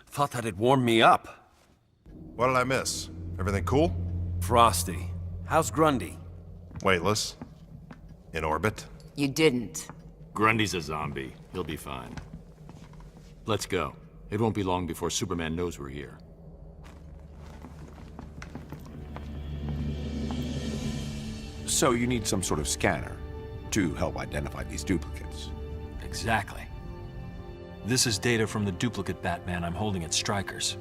Speaker 7: Thought that'd warm me up.
Speaker 15: What did I miss? Everything cool?
Speaker 7: Frosty. How's Grundy?
Speaker 15: Weightless. In orbit.
Speaker 4: You didn't.
Speaker 1: Grundy's a zombie. He'll be fine. Let's go. It won't be long before Superman knows we're here.
Speaker 10: So you need some sort of scanner to help identify these duplicates.
Speaker 16: Exactly. This is data from the duplicate Batman I'm holding at Stryker's.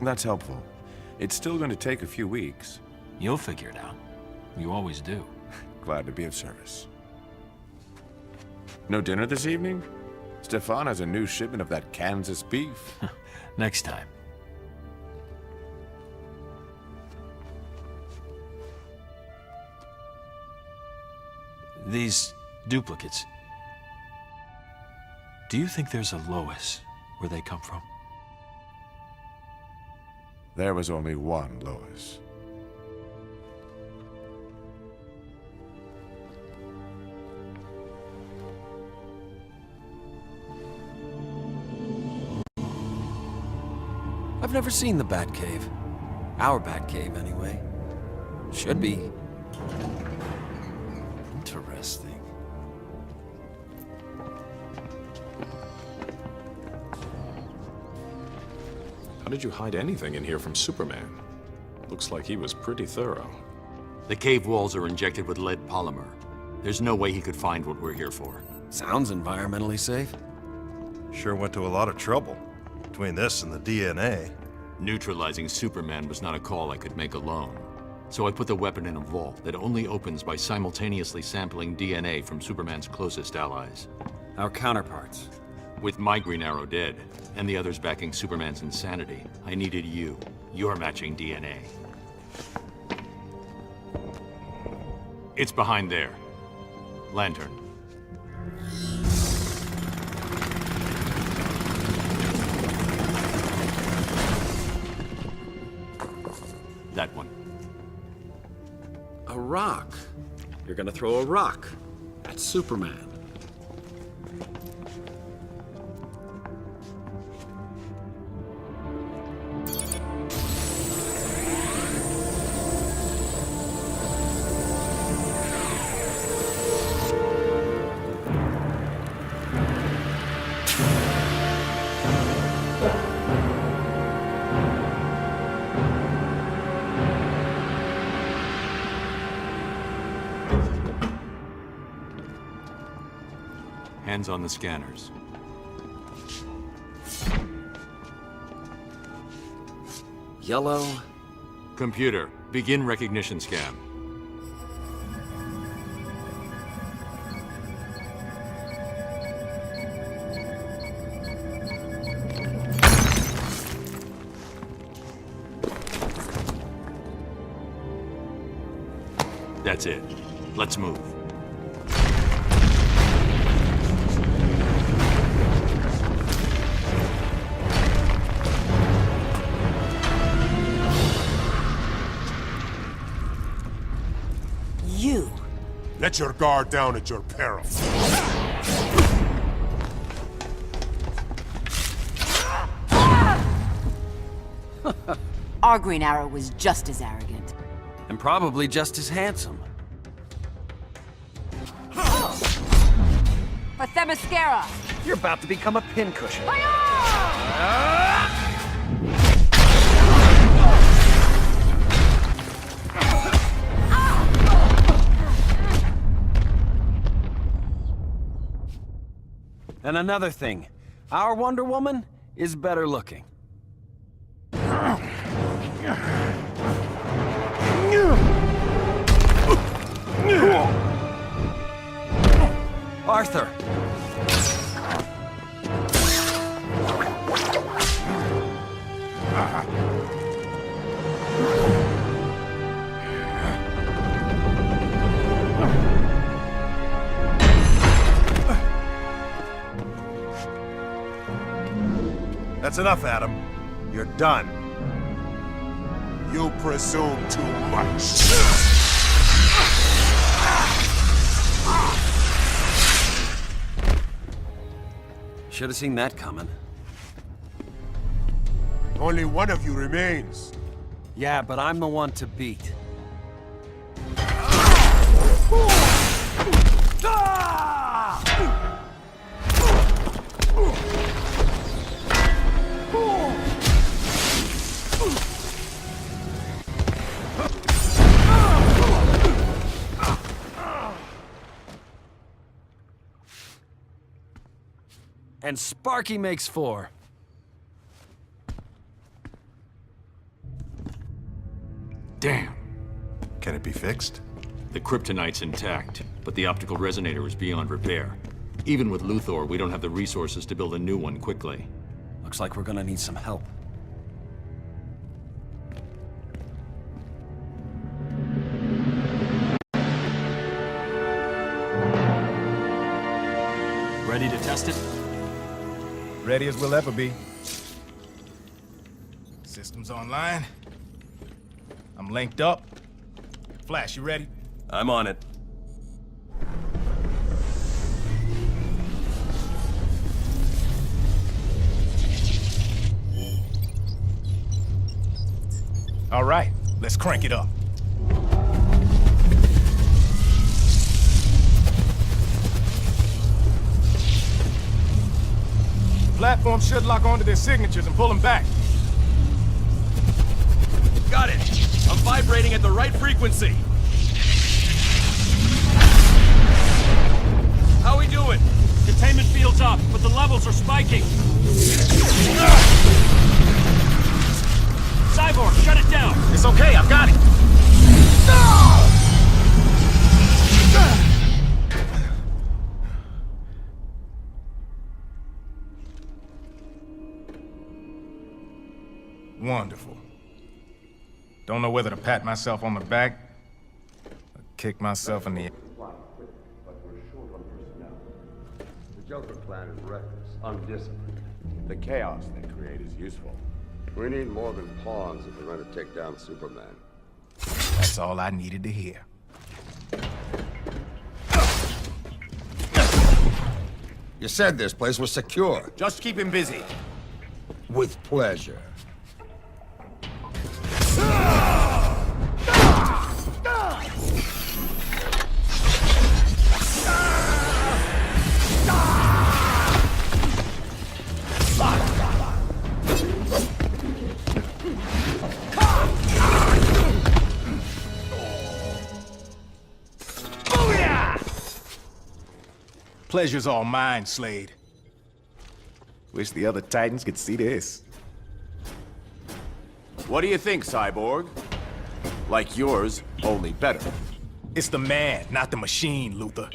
Speaker 10: That's helpful. It's still going to take a few weeks.
Speaker 16: You'll figure it out. You always do.
Speaker 10: Glad to be of service. No dinner this evening? Stefan has a new shipment of that Kansas beef.
Speaker 16: Next time. These duplicates. Do you think there's a Lois where they come from?
Speaker 10: There was only one Lois.
Speaker 7: I've never seen the Batcave. Our Batcave, anyway. Should be. Interesting.
Speaker 5: How did you hide anything in here from Superman? Looks like he was pretty thorough.
Speaker 1: The cave walls are injected with lead polymer. There's no way he could find what we're here for.
Speaker 7: Sounds environmentally safe.
Speaker 15: Sure went to a lot of trouble. Between this and the DNA.
Speaker 1: Neutralizing Superman was not a call I could make alone. So I put the weapon in a vault that only opens by simultaneously sampling DNA from Superman's closest allies.
Speaker 7: Our counterparts.
Speaker 1: With my Green Arrow dead, and the others backing Superman's insanity, I needed you. Your matching DNA. It's behind there. Lantern. That one.
Speaker 7: A rock. You're gonna throw a rock at Superman.
Speaker 1: Hands on the scanners.
Speaker 7: Yellow.
Speaker 1: Computer, begin recognition scan. That's it. Let's move.
Speaker 4: You.
Speaker 19: Let your guard down at your peril.
Speaker 4: Our Green Arrow was just as arrogant.
Speaker 7: And probably just as handsome.
Speaker 4: For Themyscira!
Speaker 7: You're about to become a pincushion.
Speaker 4: Fire!
Speaker 7: And another thing, our Wonder Woman is better looking. Arthur!
Speaker 15: That's enough, Adam. You're done.
Speaker 19: You presume too much.
Speaker 7: Should have seen that coming.
Speaker 19: Only one of you remains.
Speaker 7: Yeah, but I'm the one to beat. And Sparky makes 4.
Speaker 5: Damn.
Speaker 15: Can it be fixed?
Speaker 1: The kryptonite's intact, but the optical resonator is beyond repair. Even with Luthor, we don't have the resources to build a new one quickly.
Speaker 7: Looks like we're gonna need some help.
Speaker 16: Ready to test it?
Speaker 17: Ready as we'll ever be. Systems online. I'm linked up. Flash, you ready?
Speaker 18: I'm on it.
Speaker 17: All right, let's crank it up. Platform should lock onto their signatures and pull them back.
Speaker 18: Got it! I'm vibrating at the right frequency. How we doing?
Speaker 16: Containment field's up, but the levels are spiking. Cyborg, shut it down!
Speaker 17: It's okay, I've got it. Wonderful. Don't know whether to pat myself on the back or kick myself in the...
Speaker 8: But we're short on personnel. The Joker plan is reckless, undisciplined.
Speaker 10: The chaos they create is useful.
Speaker 8: We need more than pawns if we're going to take down Superman.
Speaker 17: That's all I needed to hear.
Speaker 9: You said this place was secure.
Speaker 17: Just keep him busy.
Speaker 9: With pleasure.
Speaker 17: Pleasure's all mine, Slade.
Speaker 10: Wish the other Titans could see this. What do you think, Cyborg? Like yours, only better.
Speaker 17: It's the man, not the machine, Luthor.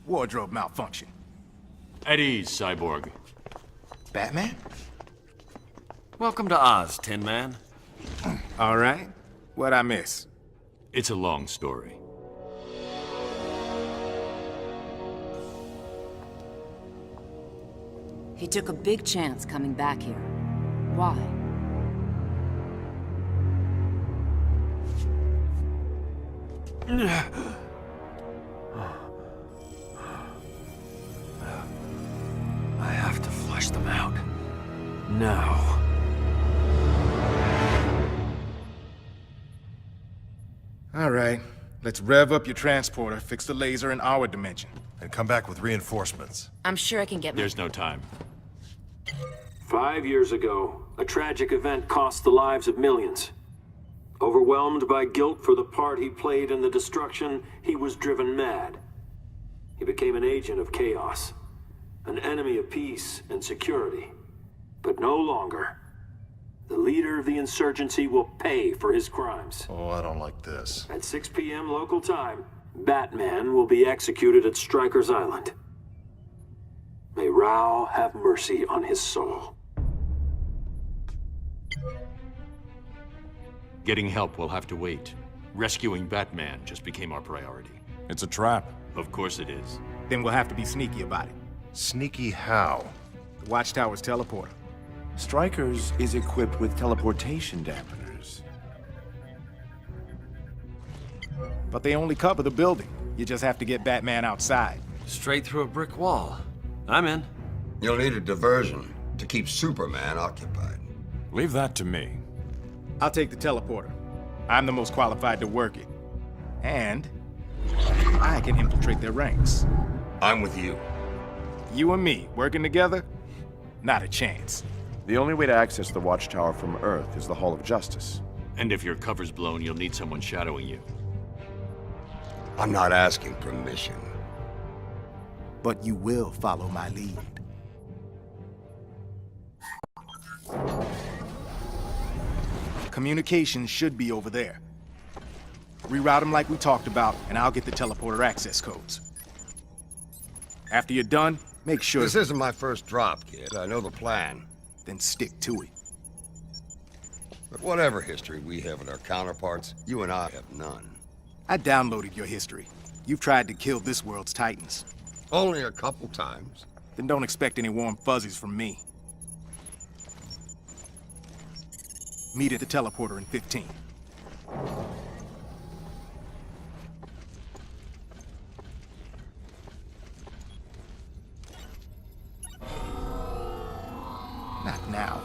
Speaker 17: Wardrobe malfunction.
Speaker 1: At ease, Cyborg.
Speaker 17: Batman?
Speaker 7: Welcome to Oz, Tin Man.
Speaker 17: All right. What'd I miss?
Speaker 1: It's a long story.
Speaker 4: He took a big chance coming back here. Why?
Speaker 16: I have to flush them out. Now.
Speaker 17: All right. Let's rev up your transporter, fix the laser in our dimension.
Speaker 15: And come back with reinforcements.
Speaker 4: I'm sure I can get
Speaker 1: There's no time.
Speaker 16: 5 years ago, a tragic event cost the lives of millions. Overwhelmed by guilt for the part he played in the destruction, he was driven mad. He became an agent of chaos, an enemy of peace and security. But no longer. The leader of the insurgency will pay for his crimes.
Speaker 15: Oh, I don't like this.
Speaker 16: At 6 p.m. local time, Batman will be executed at Stryker's Island. May Rao have mercy on his soul.
Speaker 1: Getting help will have to wait. Rescuing Batman just became our priority.
Speaker 5: It's a trap.
Speaker 1: Of course it is.
Speaker 17: Then we'll have to be sneaky about it.
Speaker 15: Sneaky how?
Speaker 17: The Watchtower's teleporter.
Speaker 10: Stryker's is equipped with teleportation dampeners.
Speaker 17: But they only cover the building. You just have to get Batman outside.
Speaker 7: Straight through a brick wall. I'm in.
Speaker 9: You'll need a diversion to keep Superman occupied.
Speaker 5: Leave that to me.
Speaker 17: I'll take the teleporter. I'm the most qualified to work it. And I can infiltrate their ranks.
Speaker 9: I'm with you.
Speaker 17: You and me, working together? Not a chance.
Speaker 10: The only way to access the Watchtower from Earth is the Hall of Justice.
Speaker 1: And if your cover's blown, you'll need someone shadowing you.
Speaker 9: I'm not asking permission.
Speaker 17: But you will follow my lead. Communications should be over there. Reroute them like we talked about, and I'll get the teleporter access codes. After you're done, make sure...
Speaker 9: This isn't my first drop, kid. I know the plan.
Speaker 17: Then stick to it.
Speaker 9: But whatever history we have with our counterparts, you and I have none.
Speaker 17: I downloaded your history. You've tried to kill this world's titans.
Speaker 9: Only a couple times.
Speaker 17: Then don't expect any warm fuzzies from me. Meet at the teleporter in 15. Not now.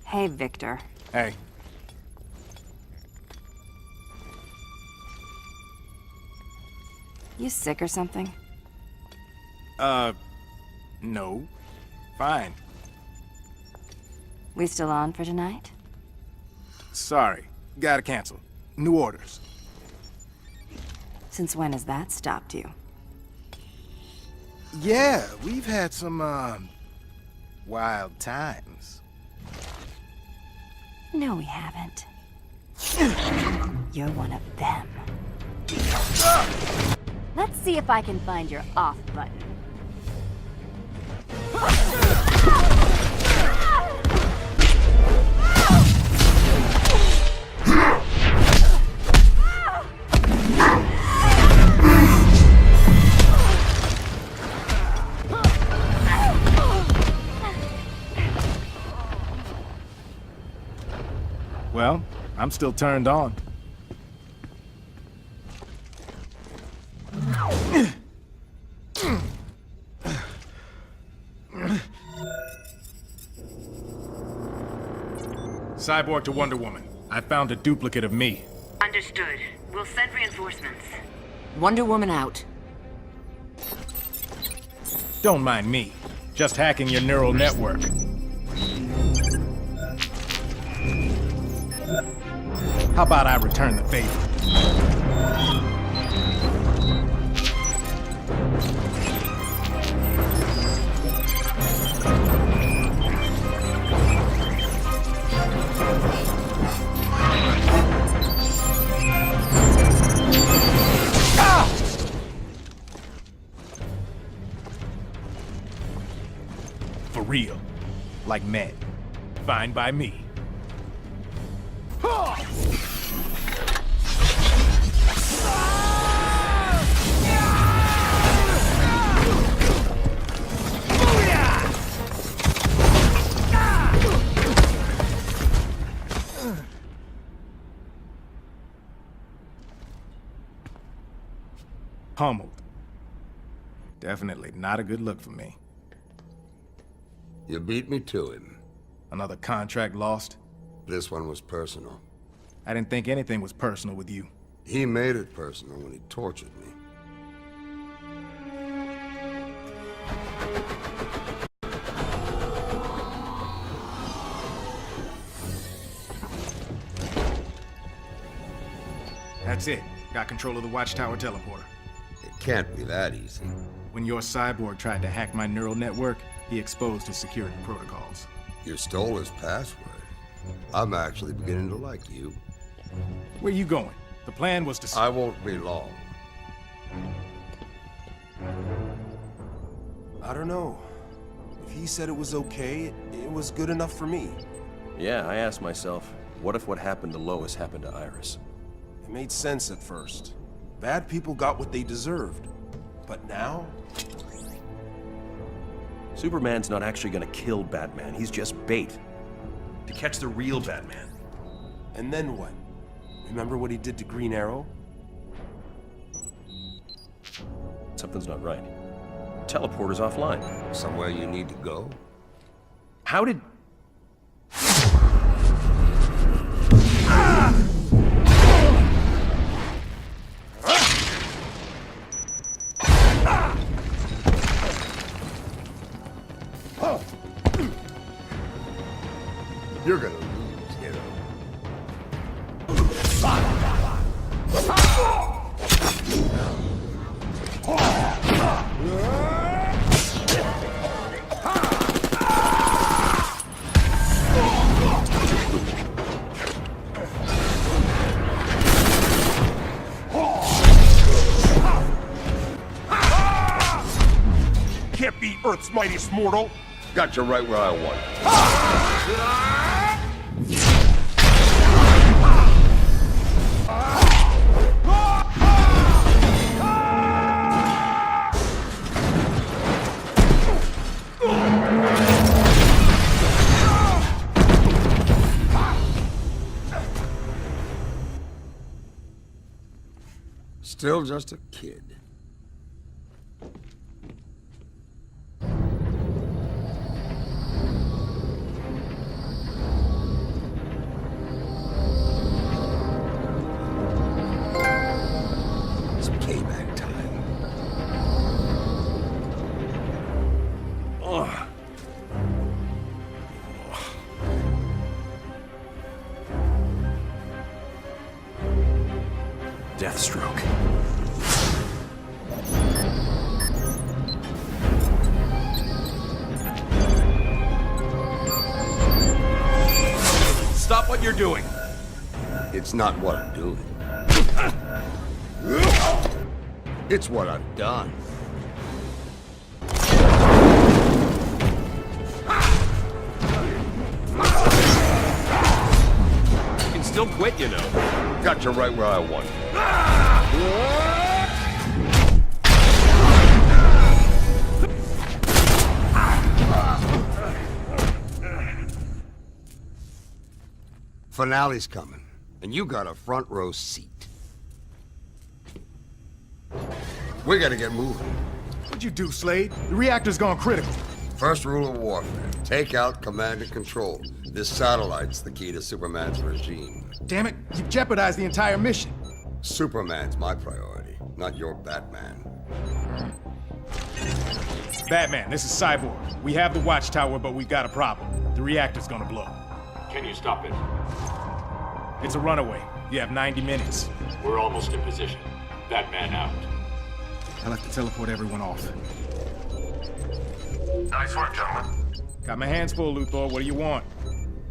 Speaker 12: Hey, Victor.
Speaker 17: Hey.
Speaker 12: You sick or something?
Speaker 17: No. Fine.
Speaker 12: We still on for tonight?
Speaker 17: Sorry. Gotta cancel. New orders.
Speaker 12: Since when has that stopped you?
Speaker 17: Yeah, we've had some, wild times.
Speaker 12: No, we haven't. You're one of them.
Speaker 23: Let's see if I can find your off button.
Speaker 17: Well, I'm still turned on. Cyborg to Wonder Woman. I found a duplicate of me.
Speaker 4: Understood. We'll send reinforcements. Wonder Woman out.
Speaker 17: Don't mind me. Just hacking your neural network. How about I return the favor? For real. Like men. Fine by me. Pummeled. Definitely not a good look for me.
Speaker 9: You beat me to him.
Speaker 17: Another contract lost?
Speaker 9: This one was personal.
Speaker 17: I didn't think anything was personal with you.
Speaker 9: He made it personal when he tortured me.
Speaker 17: That's it. Got control of the Watchtower teleporter.
Speaker 9: It can't be that easy.
Speaker 17: When your cyborg tried to hack my neural network, he exposed his security protocols.
Speaker 9: You stole his password. I'm actually beginning to like you.
Speaker 17: Where you going? The plan was to...
Speaker 9: I won't be long.
Speaker 19: I don't know. If he said it was okay, it was good enough for me.
Speaker 3: Yeah, I asked myself, what if what happened to Lois happened to Iris?
Speaker 19: It made sense at first. Bad people got what they deserved. But now?
Speaker 3: Superman's not actually gonna kill Batman, he's just bait. To catch the real Batman.
Speaker 19: And then what? Remember what he did to Green Arrow?
Speaker 3: Something's not right. Teleporter's offline.
Speaker 9: Somewhere you need to go?
Speaker 3: How did...
Speaker 9: You're gonna lose, hero.
Speaker 19: Can't be Earth's mightiest mortal!
Speaker 9: Got you right where I want you. Still just a kid. It's payback time.
Speaker 3: Ugh. Deathstroke. Stop what you're doing.
Speaker 9: It's not what I'm doing. It's what I've done.
Speaker 3: You can still quit, you know.
Speaker 9: Got you right where I want you. Finale's coming, and you got a front row seat. We gotta get moving.
Speaker 17: What'd you do, Slade? The reactor's gone critical.
Speaker 9: First rule of warfare, take out command and control. This satellite's the key to Superman's regime.
Speaker 17: Damn it, you've jeopardized the entire mission.
Speaker 9: Superman's my priority, not your Batman.
Speaker 17: Batman, this is Cyborg. We have the Watchtower, but we've got a problem. The reactor's gonna blow.
Speaker 1: Can you stop it?
Speaker 17: It's a runaway. You have 90 minutes.
Speaker 1: We're almost in position. Batman out.
Speaker 17: I'll have to teleport everyone off.
Speaker 11: Nice work, gentlemen.
Speaker 17: Got my hands full, Luthor. What do you want?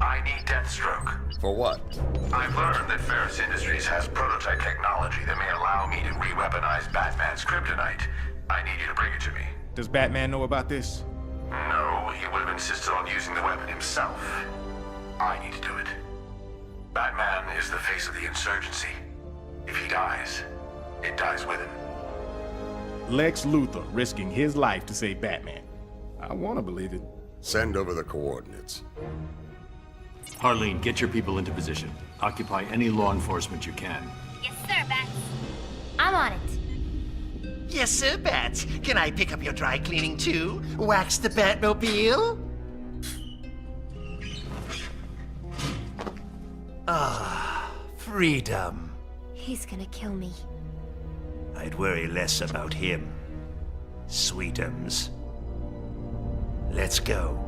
Speaker 11: I need Deathstroke.
Speaker 9: For what?
Speaker 11: I've learned that Ferris Industries has prototype technology that may allow me to re-weaponize Batman's kryptonite. I need you to bring it to me.
Speaker 17: Does Batman know about this?
Speaker 11: No, he would have insisted on using the weapon himself. I need to do it. Batman is the face of the insurgency. If he dies, it dies with him.
Speaker 17: Lex Luthor risking his life to save Batman. I want to believe it.
Speaker 9: Send over the coordinates.
Speaker 1: Harleen, get your people into position. Occupy any law enforcement you can.
Speaker 23: Yes, sir, Bats. I'm on it.
Speaker 14: Yes, sir, Bats. Can I pick up your dry cleaning too? Wax the Batmobile?
Speaker 2: Ah, freedom.
Speaker 23: He's gonna kill me.
Speaker 2: I'd worry less about him. Sweetums. Let's go.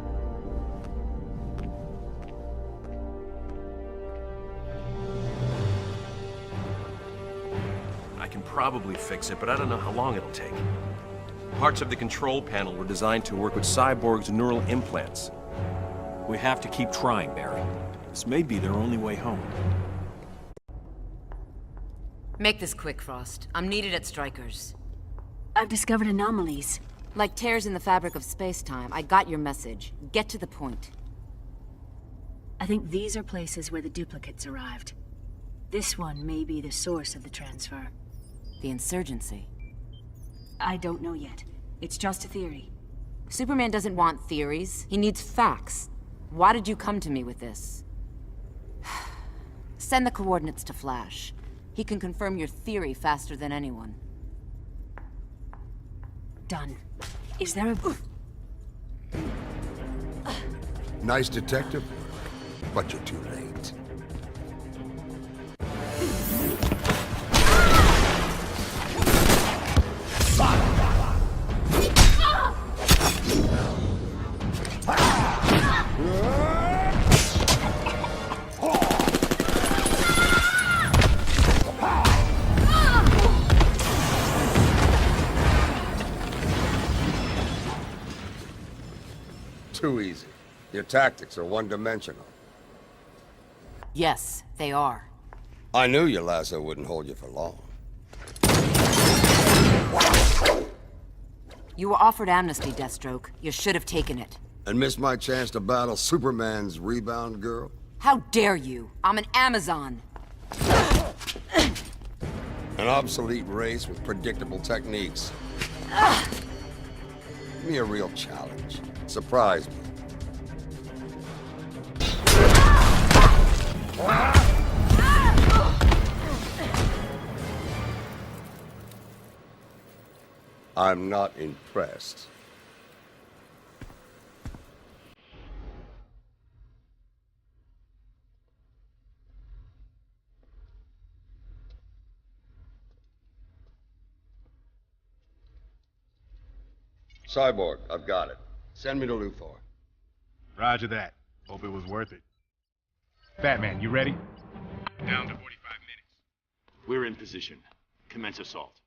Speaker 3: I can probably fix it, but I don't know how long it'll take. Parts of the control panel were designed to work with Cyborg's neural implants.
Speaker 1: We have to keep trying, Barry. This may be their only way home.
Speaker 4: Make this quick, Frost. I'm needed at Stryker's.
Speaker 6: I've discovered anomalies.
Speaker 4: Like tears in the fabric of space-time. I got your message. Get to the point.
Speaker 6: I think these are places where the duplicates arrived. This one may be the source of the transfer.
Speaker 4: The insurgency.
Speaker 6: I don't know yet. It's just a theory.
Speaker 4: Superman doesn't want theories. He needs facts. Why did you come to me with this? Send the coordinates to Flash. He can confirm your theory faster than anyone.
Speaker 6: Done. Is there a...
Speaker 9: Nice detective, but you're too late. Too easy. Your tactics are one-dimensional.
Speaker 4: Yes, they are.
Speaker 9: I knew your lasso wouldn't hold you for long.
Speaker 4: You were offered amnesty, Deathstroke. You should have taken it.
Speaker 9: And missed my chance to battle Superman's rebound girl?
Speaker 4: How dare you? I'm an Amazon.
Speaker 9: An obsolete race with predictable techniques. Give me a real challenge. Surprise me. I'm not impressed. Cyborg, I've got it. Send me to Luthor.
Speaker 17: Roger that. Hope it was worth it. Batman, you ready? Down to 45 minutes.
Speaker 1: We're in position. Commence assault.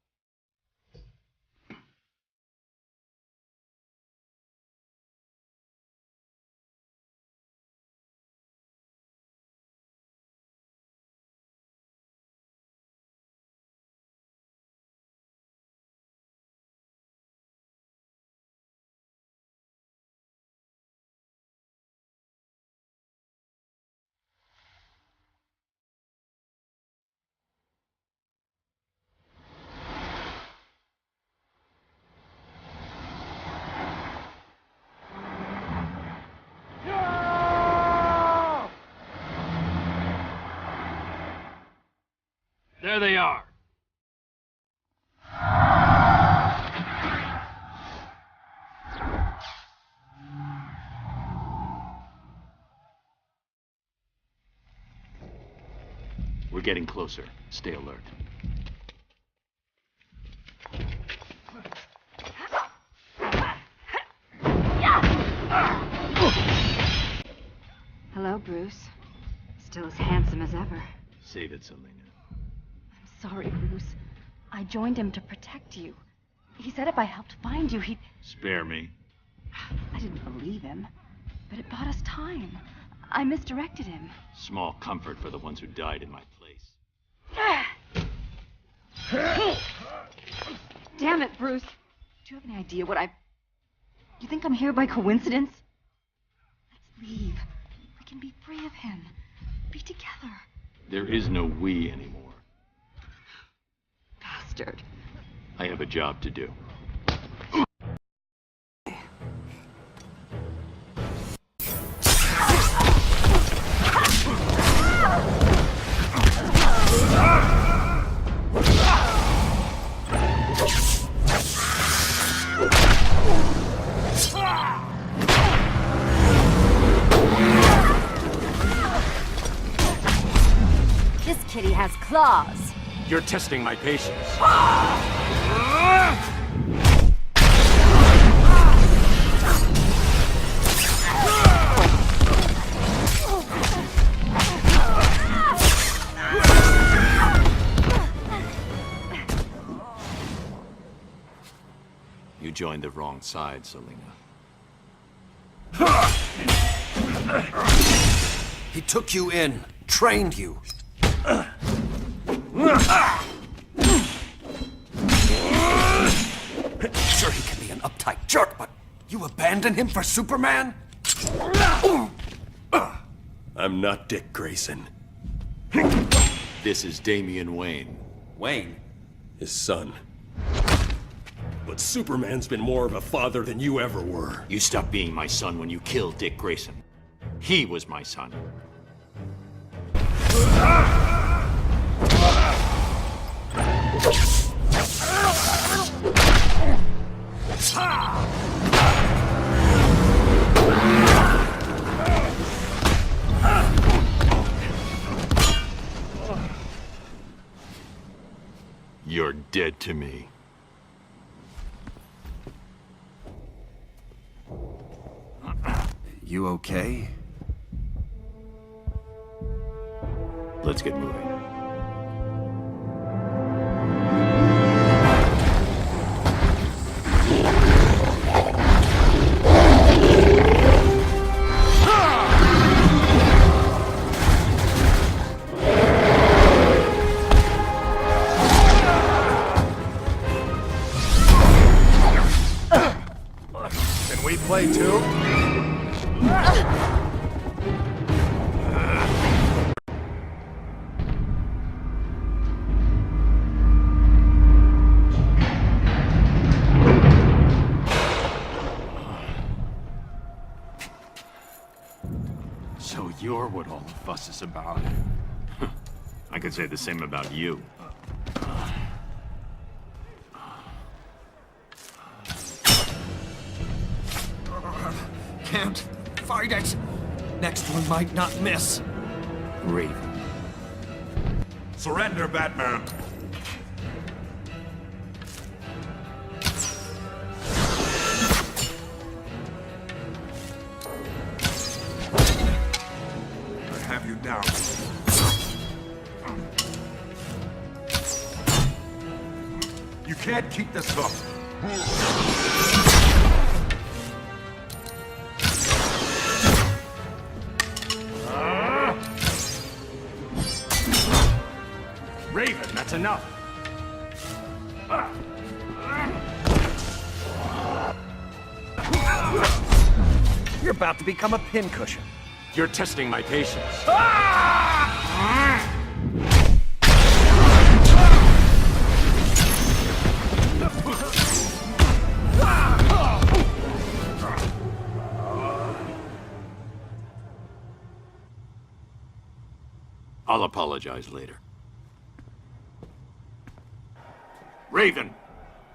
Speaker 1: There they are. We're getting closer. Stay alert.
Speaker 14: Hello, Bruce. Still as handsome as ever.
Speaker 1: Save it, Selena.
Speaker 14: Sorry, Bruce. I joined him to protect you. He said if I helped find you, he'd...
Speaker 1: Spare me.
Speaker 14: I didn't believe him, but it bought us time. I misdirected him.
Speaker 1: Small comfort for the ones who died in my place.
Speaker 14: Damn it, Bruce. Do you have any idea what I... You think I'm here by coincidence? Let's leave. We can be free of him. Be together.
Speaker 1: There is no we anymore.
Speaker 14: Bastard.
Speaker 1: I have a job to do.
Speaker 12: claws.
Speaker 1: You're testing my patience. You joined the wrong side, Selena.
Speaker 7: He took you in, trained you. Sure, he can be an uptight jerk, but you abandon him for Superman?
Speaker 3: I'm not Dick Grayson.
Speaker 1: This is Damian Wayne.
Speaker 7: Wayne?
Speaker 3: His son. But Superman's been more of a father than you ever were.
Speaker 1: You stopped being my son when you killed Dick Grayson. He was my son. You're dead to me.
Speaker 7: You okay?
Speaker 1: Let's get moving.
Speaker 15: Can we play too?
Speaker 1: So you're what all the fuss is about. I could say the same about you.
Speaker 7: Can't fight it. Next one might not miss.
Speaker 1: Raven.
Speaker 5: Surrender, Batman. I have you down. You can't keep this up.
Speaker 1: Raven, that's enough.
Speaker 7: You're about to become a pincushion.
Speaker 1: You're testing my patience. I'll apologize later. Raven,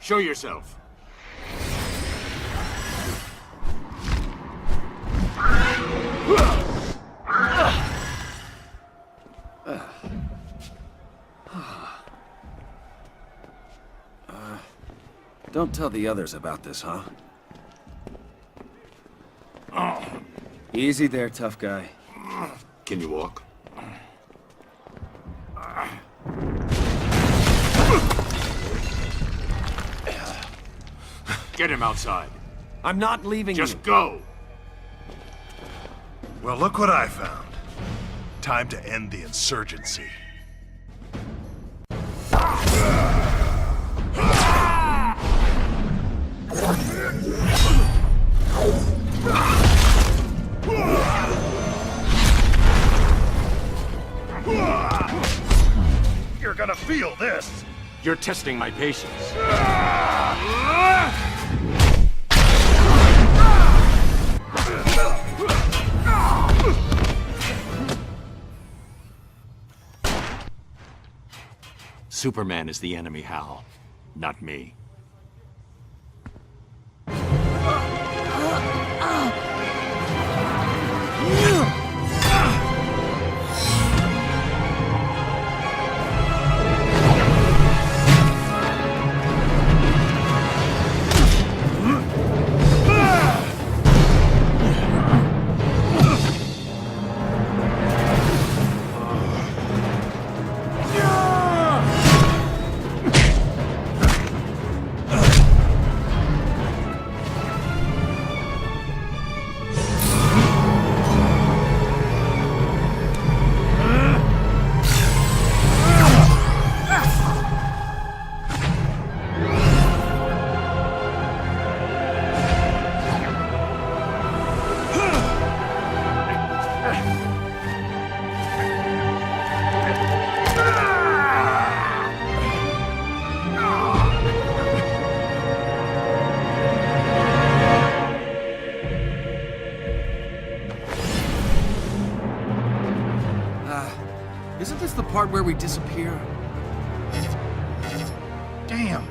Speaker 1: show yourself.
Speaker 7: Don't tell the others about this, huh? Easy there, tough guy.
Speaker 1: Can you walk? Get him outside.
Speaker 7: I'm not leaving
Speaker 1: Just
Speaker 7: you.
Speaker 1: go.
Speaker 15: Well, look what I found. Time to end the insurgency. You're gonna feel this.
Speaker 1: You're testing my patience. Superman is the enemy, Hal, not me.
Speaker 7: part where we disappear?
Speaker 17: Damn.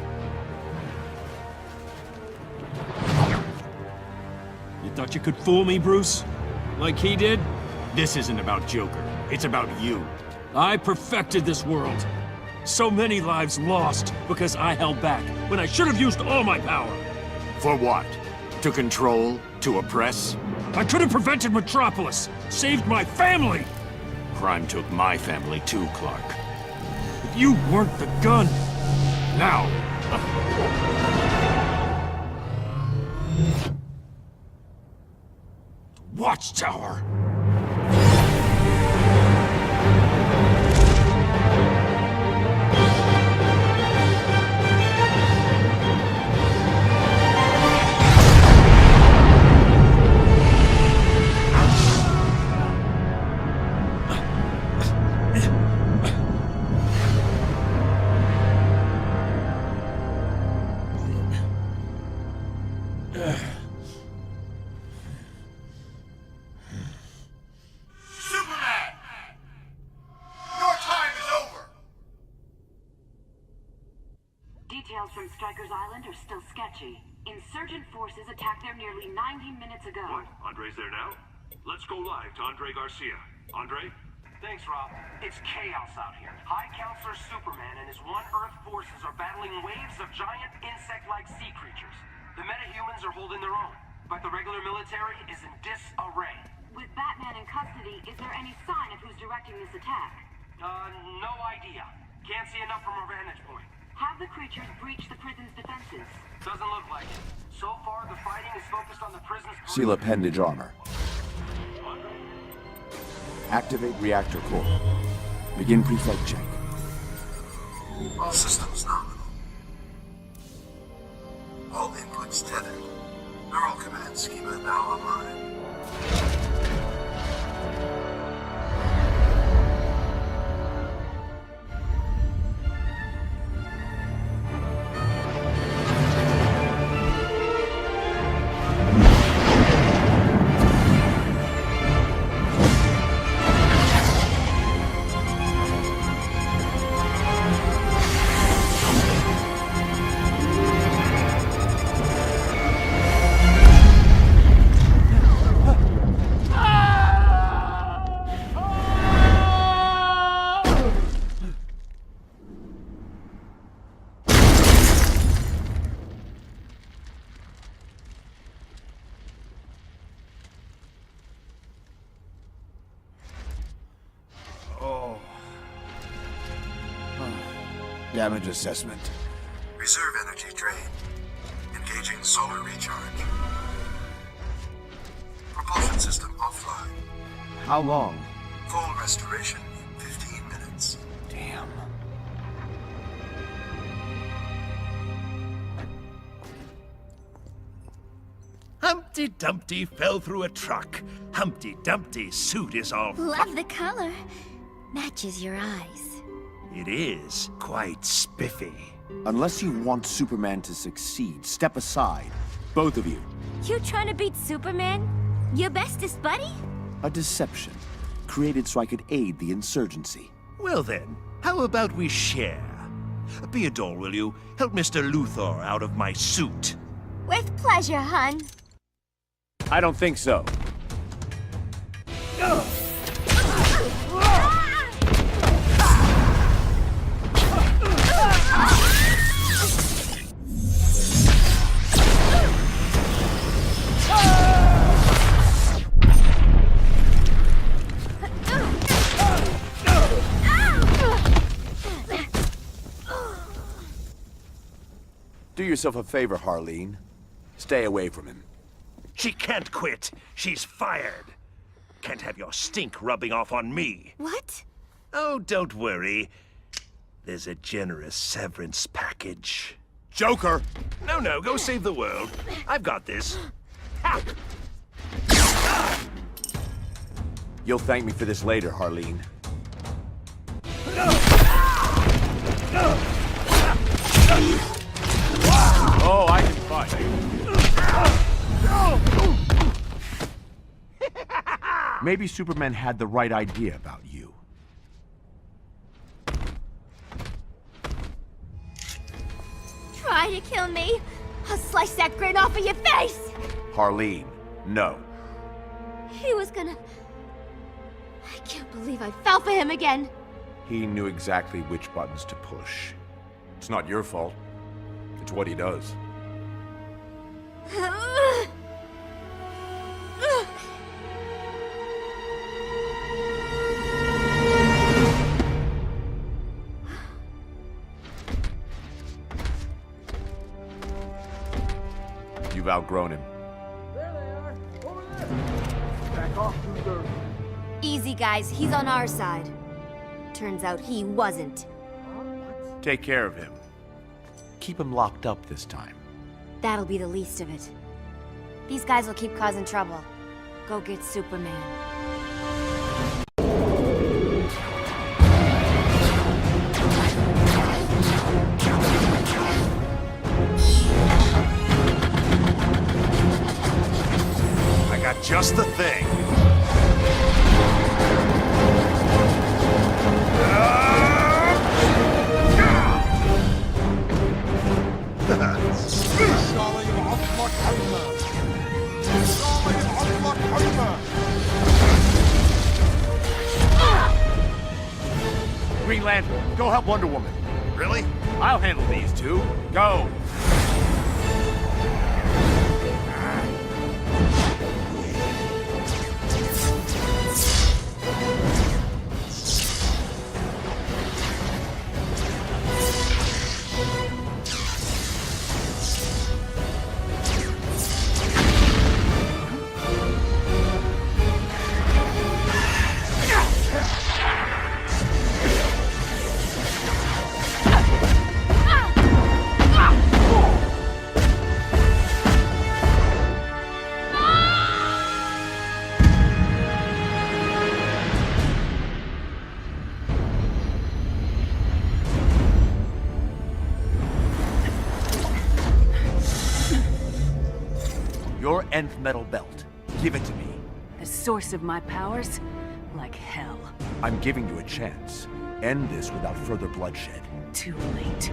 Speaker 5: You thought you could fool me, Bruce? Like he did? This isn't about Joker. It's about you. I perfected this world. So many lives lost because I held back when I should have used all my power.
Speaker 1: For what? To control? To oppress?
Speaker 5: I could have prevented Metropolis, saved my family.
Speaker 1: Crime took my family too, Clark.
Speaker 5: If you weren't the gun. Now. Watchtower.
Speaker 13: Details from Stryker's Island are still sketchy. Insurgent forces attacked there nearly 90 minutes ago.
Speaker 11: What? Andre's there now? Let's go live to Andre Garcia. Andre?
Speaker 20: Thanks, Rob. It's chaos out here. High Counselor Superman and his One-Earth forces are battling waves of giant insect-like sea creatures. The metahumans are holding their own, but the regular military is in disarray.
Speaker 13: With Batman in custody, is there any sign of who's directing this attack?
Speaker 20: No idea. Can't see enough from our vantage point.
Speaker 13: Have the creatures breached the prison's defenses?
Speaker 20: Doesn't look like it. So far, the fighting is focused on the prison's...
Speaker 10: Seal appendage armor. Activate reactor core. Begin pre-flight check.
Speaker 11: All systems nominal. All inputs tethered. Neural command schema now online.
Speaker 10: Damage assessment.
Speaker 11: Reserve energy drain. Engaging solar recharge. Propulsion system offline.
Speaker 10: How long?
Speaker 11: Full restoration in 15 minutes.
Speaker 10: Damn.
Speaker 2: Humpty Dumpty fell through a truck. Humpty Dumpty's suit is all...
Speaker 23: Love the color. Matches your eyes.
Speaker 2: It is quite spiffy.
Speaker 10: Unless you want Superman to succeed, step aside. Both of you.
Speaker 23: You trying to beat Superman? Your bestest buddy?
Speaker 10: A deception. Created so I could aid the insurgency.
Speaker 2: Well then, how about we share? Theodore, will you help Mr. Luthor out of my suit?
Speaker 23: With pleasure, hun.
Speaker 10: I don't think so. Do yourself a favor, Harleen. Stay away from him.
Speaker 2: She can't quit. She's fired. Can't have your stink rubbing off on me.
Speaker 23: What?
Speaker 2: Oh, don't worry. There's a generous severance package.
Speaker 5: Joker!
Speaker 2: No, go save the world. I've got this. Ha!
Speaker 10: You'll thank me for this later, Harleen. Oh, I can fight. Maybe Superman had the right idea about you.
Speaker 23: try to kill me, I'll slice that grin off of your face!
Speaker 10: Harleen, no.
Speaker 23: He was gonna... I can't believe I fell for him again.
Speaker 10: He knew exactly which buttons to push. It's not your fault. It's what he does. You've outgrown him.
Speaker 23: Back off, Luther. Easy, guys. He's on our side. Turns out he wasn't.
Speaker 10: Take care of him. Keep him locked up this time.
Speaker 23: That'll be the least of it. These guys will keep causing trouble. Go get Superman.
Speaker 2: I got just the thing.
Speaker 10: Green Lantern, go help Wonder Woman.
Speaker 2: Really?
Speaker 10: I'll handle these two. Go! Your nth metal belt. Give it to me.
Speaker 12: The source of my powers? Like hell.
Speaker 10: I'm giving you a chance. End this without further bloodshed.
Speaker 12: Too late.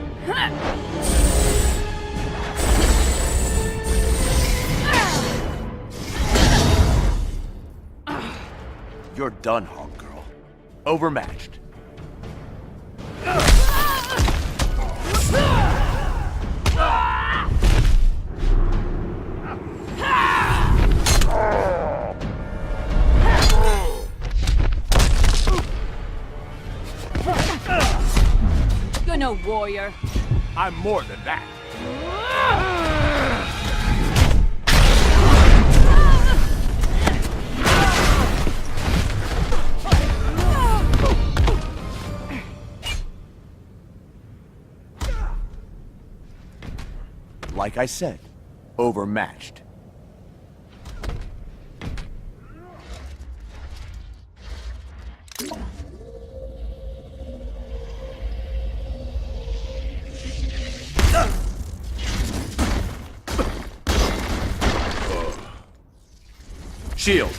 Speaker 10: You're done, Hawk Girl. Overmatched.
Speaker 12: You're no warrior.
Speaker 10: I'm more than that. Like I said, overmatched. Shield.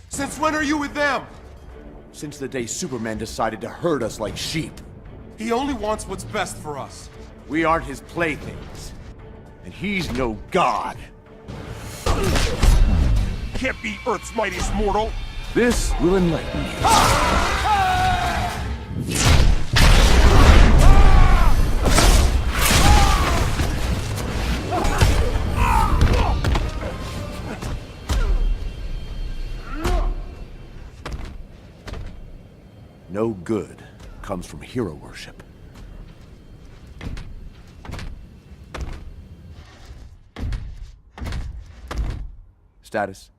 Speaker 19: Since when are you with them?
Speaker 10: Since the day Superman decided to herd us like sheep.
Speaker 19: He only wants what's best for us.
Speaker 10: We aren't his playthings. And he's no god.
Speaker 19: Can't be Earth's mightiest mortal.
Speaker 10: This will enlighten you. No good comes from hero worship. Status?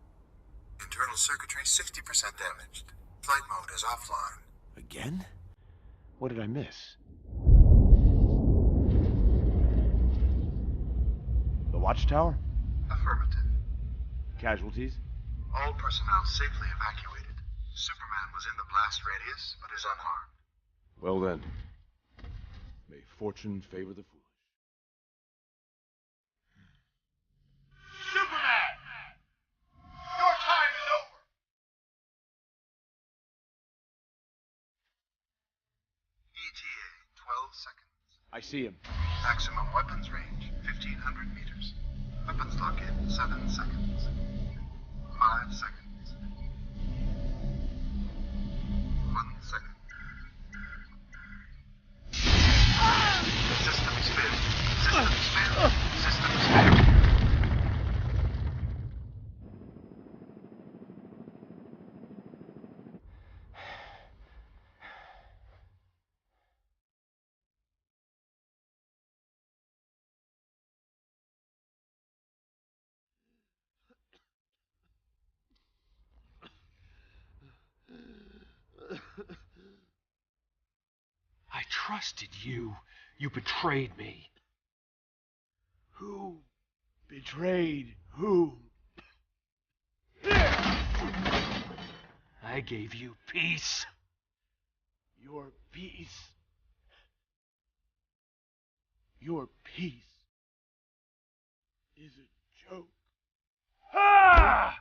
Speaker 11: Internal circuitry 60% damaged. Flight mode is offline.
Speaker 10: Again? What did I miss? The watchtower?
Speaker 11: Affirmative.
Speaker 10: Casualties?
Speaker 11: All personnel safely evacuated. Superman was in the blast radius, but is unharmed.
Speaker 10: Well then, may fortune favor the fool.
Speaker 8: seconds.
Speaker 17: I see him.
Speaker 8: Maximum weapons range, 1,500 meters. Weapons lock in 7 seconds. 5 seconds. 1 second. Systems failed. Systems failed. Systems failed.
Speaker 16: I trusted you. You betrayed me.
Speaker 17: Who betrayed whom?
Speaker 16: I gave you peace.
Speaker 17: Your peace. Your peace is a joke. Ah!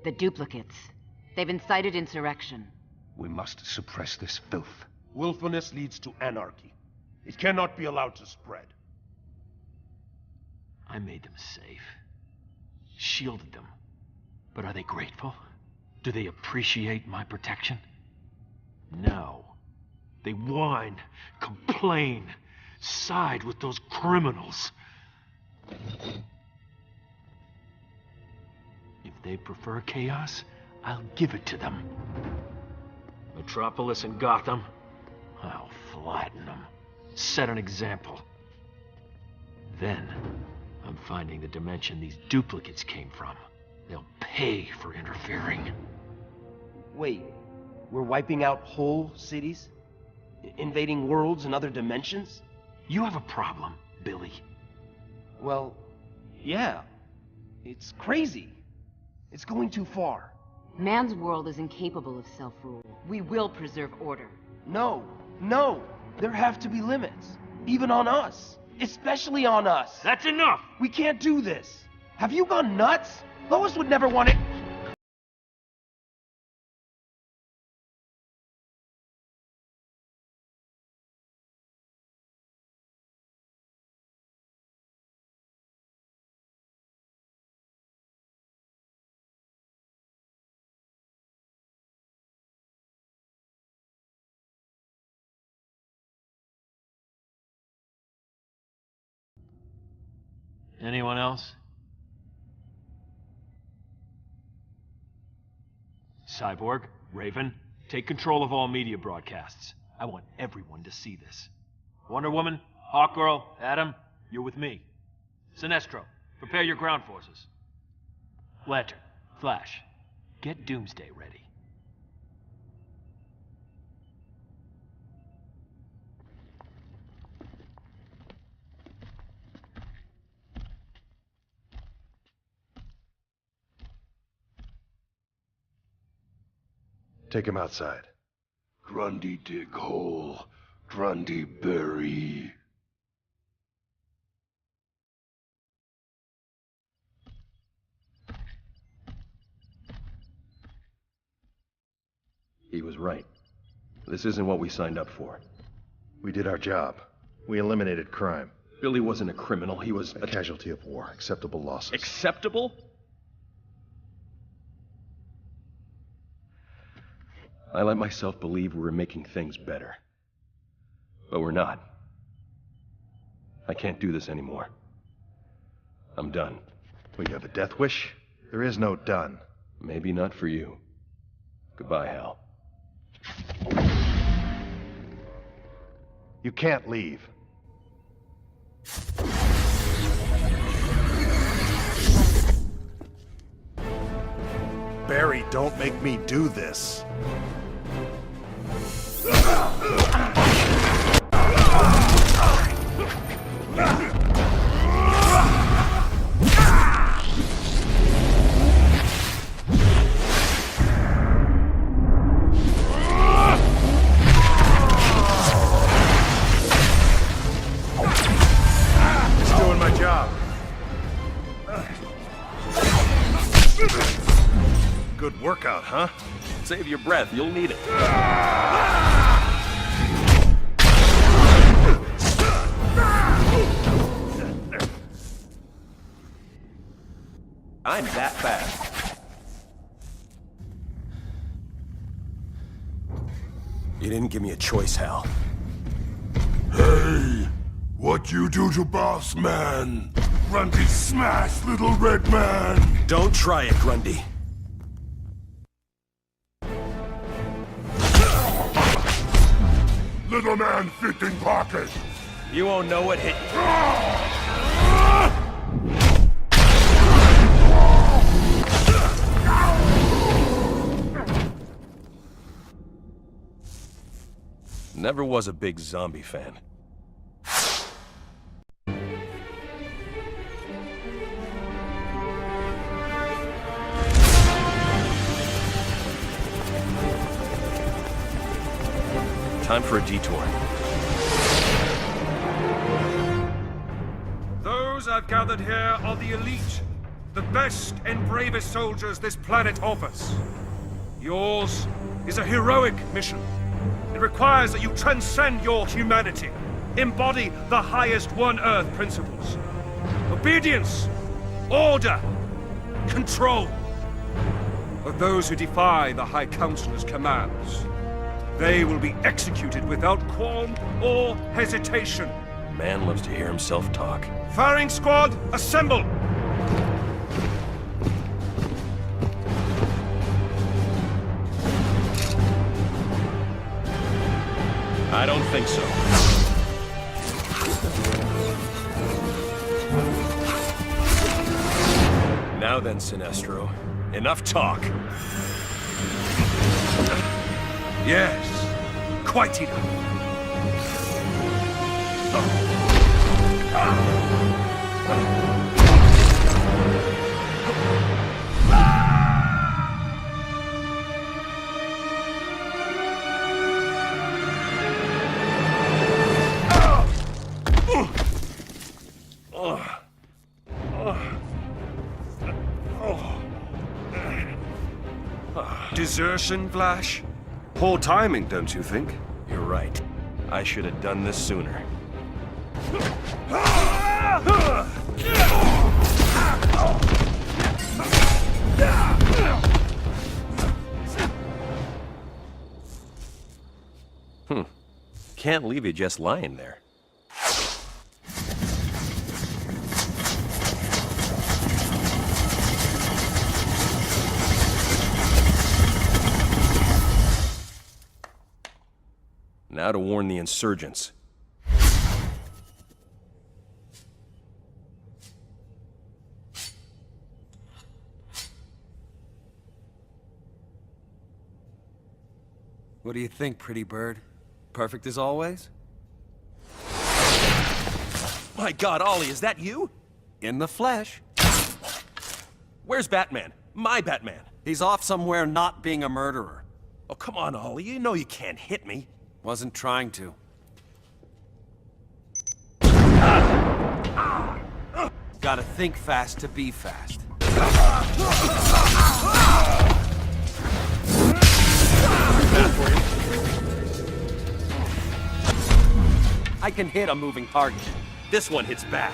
Speaker 4: The duplicates. They've incited insurrection.
Speaker 15: We must suppress this filth.
Speaker 19: Willfulness leads to anarchy. It cannot be allowed to spread.
Speaker 16: I made them safe. Shielded them. But are they grateful? Do they appreciate my protection? No. They whine, complain, side with those criminals. If they prefer chaos, I'll give it to them. Metropolis and Gotham, I'll flatten them. Set an example. Then, I'm finding the dimension these duplicates came from. They'll pay for interfering.
Speaker 20: Wait, we're wiping out whole cities? Invading worlds and other dimensions?
Speaker 16: You have a problem, Billy.
Speaker 20: Well, yeah. It's crazy. It's going too far.
Speaker 4: Man's world is incapable of self-rule. We will preserve order.
Speaker 20: No, no! There have to be limits. Even on us. Especially on us.
Speaker 16: That's enough!
Speaker 20: We can't do this. Have you gone nuts? Lois would never want it.
Speaker 16: Anyone else? Cyborg, Raven, take control of all media broadcasts. I want everyone to see this. Wonder Woman, Hawkgirl, Adam, you're with me. Sinestro, prepare your ground forces. Lantern, Flash, get Doomsday ready.
Speaker 15: Take him outside. Grundy dig hole. Grundy bury.
Speaker 3: He was right. This isn't what we signed up for.
Speaker 15: We did our job. We eliminated crime.
Speaker 3: Billy wasn't a criminal, he was
Speaker 15: a casualty of war. Acceptable losses.
Speaker 3: Acceptable? I let myself believe we were making things better. But we're not. I can't do this anymore. I'm done.
Speaker 15: Well, you have a death wish? There is no done.
Speaker 3: Maybe not for you. Goodbye, Hal.
Speaker 15: You can't leave. Barry, don't make me do this. Just doing my job. Good workout, huh?
Speaker 3: Save your breath, you'll need it. I'm that fast. You didn't give me a choice, Hal.
Speaker 10: Hey! What you do to Boss Man? Grundy smash, little red man!
Speaker 3: Don't try it, Grundy.
Speaker 10: Little man fit in pocket!
Speaker 3: You won't know what hit you. Never was a big zombie fan. Time for a detour.
Speaker 18: Those I've gathered here are the elite, the best and bravest soldiers this planet offers. Yours is a heroic mission. It requires that you transcend your humanity, embody the highest One Earth principles. Obedience, order, control. But those who defy the High Counselor's commands, they will be executed without qualm or hesitation.
Speaker 3: Man loves to hear himself talk.
Speaker 18: Firing squad, assemble!
Speaker 3: I don't think so. Now then, Sinestro. Enough talk.
Speaker 18: Yes, quite enough. Desertion, Flash? Poor timing, don't you think?
Speaker 3: You're right. I should have done this sooner. Can't leave you just lying there. Now to warn the insurgents.
Speaker 7: What do you think, pretty bird? Perfect as always?
Speaker 3: My God, Ollie, is that you?
Speaker 7: In the flesh.
Speaker 3: Where's Batman? My Batman.
Speaker 7: He's off somewhere not being a murderer.
Speaker 3: Oh, come on, Ollie. You know you can't hit me.
Speaker 7: Wasn't trying to. Gotta think fast to be fast. I can hit a moving target.
Speaker 3: This one hits back.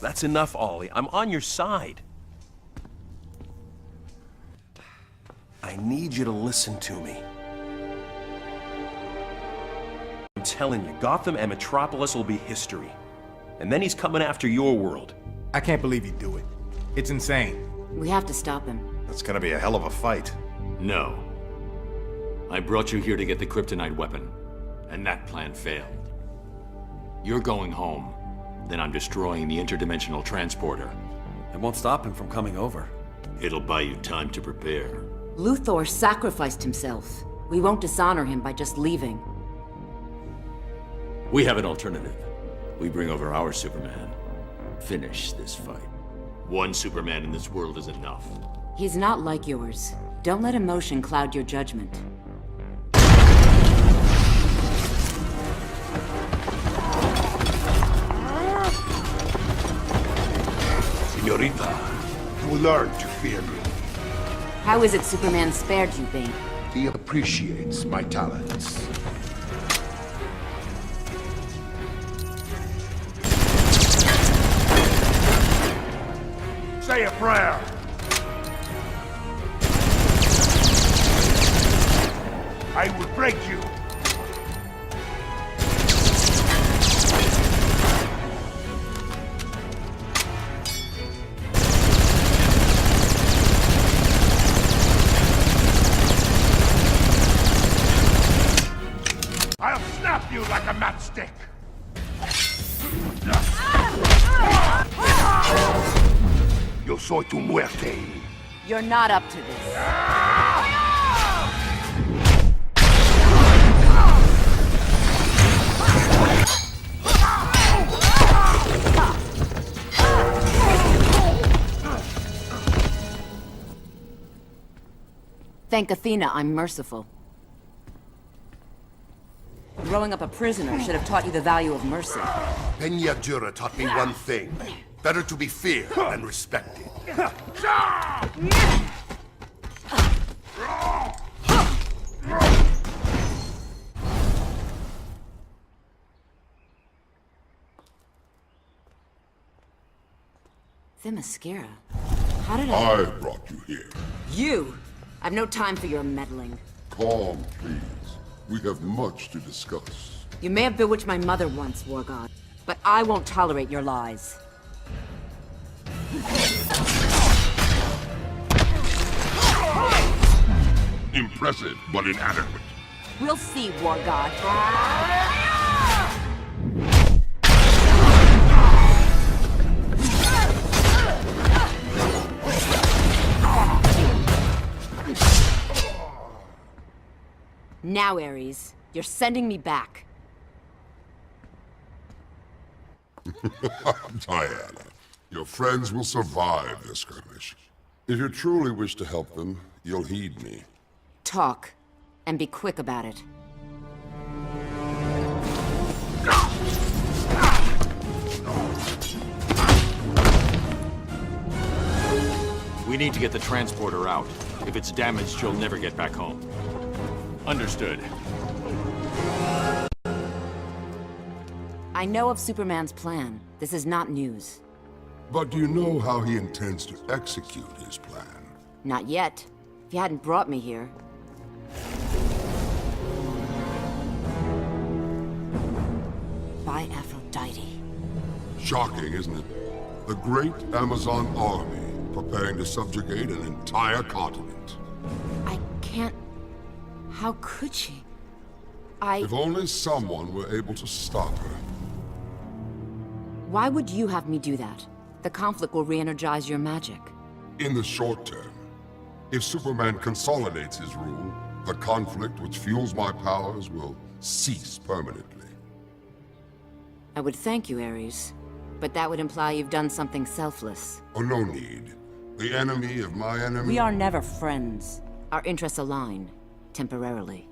Speaker 3: That's enough, Ollie. I'm on your side.
Speaker 19: need you to listen to me. I'm telling you, Gotham and Metropolis will be history. And then he's coming after your world.
Speaker 17: I can't believe he'd do it. It's insane.
Speaker 4: We have to stop him.
Speaker 15: That's gonna be a hell of a fight.
Speaker 1: No. I brought you here to get the kryptonite weapon, and that plan failed. You're going home, then I'm destroying the interdimensional transporter.
Speaker 7: It won't stop him from coming over.
Speaker 1: It'll buy you time to prepare.
Speaker 4: Luthor sacrificed himself. We won't dishonor him by just leaving.
Speaker 1: We have an alternative. We bring over our Superman. Finish this fight. One Superman in this world is enough.
Speaker 4: He's not like yours. Don't let emotion cloud your judgment.
Speaker 9: Señorita, you will learn to fear me.
Speaker 4: How is it Superman spared you, Bane?
Speaker 9: He appreciates my talents. Say a prayer. I will break you. I'll snap you like a matchstick. Yo soy tu muerte.
Speaker 4: You're not up to this. Thank Athena I'm merciful. Growing up a prisoner should have taught you the value of mercy.
Speaker 9: Peña Dura taught me one thing. Better to be feared than respected.
Speaker 4: Themyscira. How did I
Speaker 6: brought you here.
Speaker 4: You! I've no time for your meddling.
Speaker 6: Calm, please. We have much to discuss.
Speaker 4: You may have bewitched my mother once, War God, but I won't tolerate your lies.
Speaker 6: Impressive, but inadequate.
Speaker 4: We'll see, War God. Now, Ares, you're sending me back.
Speaker 6: Diana, your friends will survive this skirmish. If you truly wish to help them, you'll heed me.
Speaker 4: Talk, and be quick about it.
Speaker 1: We need to get the transporter out. If it's damaged, you'll never get back home. Understood.
Speaker 4: I know of Superman's plan. This is not news.
Speaker 6: But do you know how he intends to execute his plan?
Speaker 4: Not yet. If you hadn't brought me here. By Aphrodite.
Speaker 6: Shocking, isn't it? The great Amazon army preparing to subjugate an entire continent.
Speaker 4: I can't... How could she?
Speaker 6: If only someone were able to stop her.
Speaker 4: Why would you have me do that? The conflict will re-energize your magic.
Speaker 6: In the short term, if Superman consolidates his rule, the conflict which fuels my powers will cease permanently.
Speaker 4: I would thank you, Ares. But that would imply you've done something selfless.
Speaker 6: Oh, no need. The enemy of my enemy...
Speaker 4: We are never friends. Our interests align. Temporarily.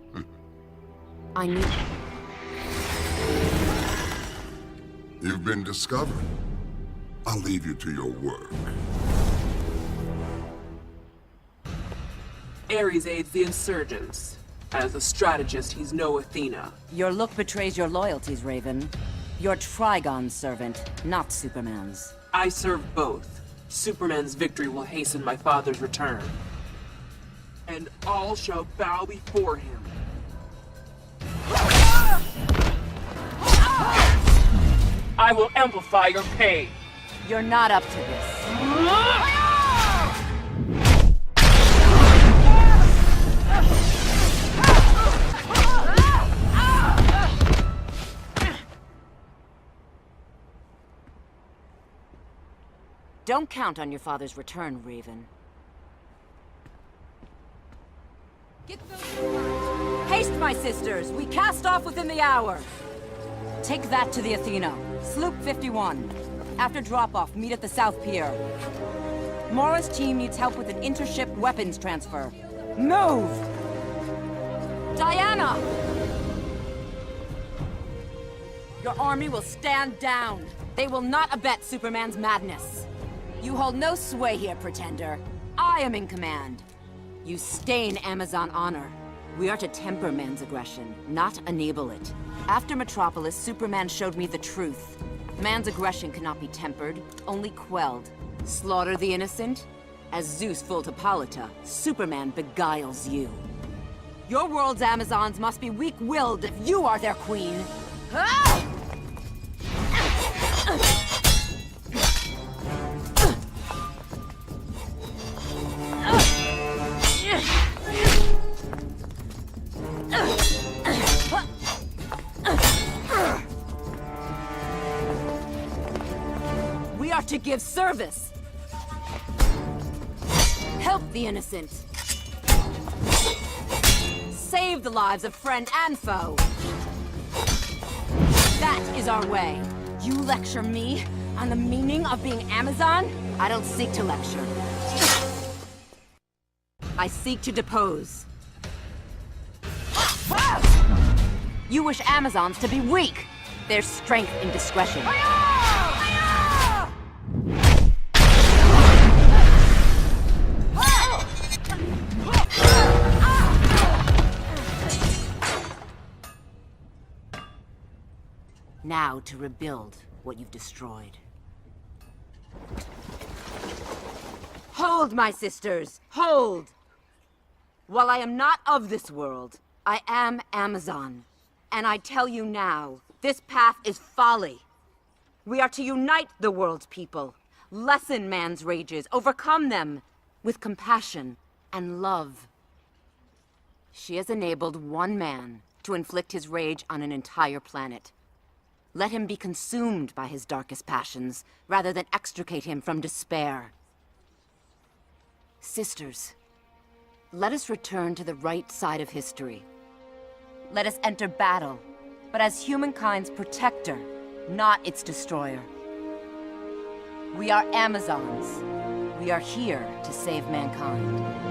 Speaker 4: I need...
Speaker 6: You've been discovered. I'll leave you to your work.
Speaker 21: Ares aids the insurgents. As a strategist, he's no Athena.
Speaker 4: Your look betrays your loyalties, Raven. You're Trigon's servant, not Superman's.
Speaker 21: I serve both. Superman's victory will hasten my father's return. and all shall bow before him. I will amplify your pain.
Speaker 4: You're not up to this. Don't count on your father's return, Raven. Haste, my sisters! We cast off within the hour! Take that to the Athena. Sloop 51. After drop-off, meet at the South Pier. Mora's team needs help with an intership weapons transfer. Move! Diana! Your army will stand down. They will not abet Superman's madness. You hold no sway here, Pretender. I am in command. You stain Amazon honor. We are to temper man's aggression, not enable it. After Metropolis, Superman showed me the truth. Man's aggression cannot be tempered, only quelled. Slaughter the innocent? As Zeus fooled Hippolyta, Superman beguiles you. Your world's Amazons must be weak-willed if you are their queen. Ah! We are to give service. Help the innocent. Save the lives of friend and foe. That is our way. You lecture me on the meaning of being Amazon? I don't seek to lecture. I seek to depose. You wish Amazons to be weak. There's strength in discretion. Now to rebuild what you've destroyed. Hold, my sisters! Hold! While I am not of this world, I am Amazon. And I tell you now, this path is folly. We are to unite the world's people, lessen man's rages, overcome them with compassion and love. She has enabled one man to inflict his rage on an entire planet. Let him be consumed by his darkest passions, rather than extricate him from despair. Sisters, let us return to the right side of history. Let us enter battle, but as humankind's protector, not its destroyer. We are Amazons. We are here to save mankind.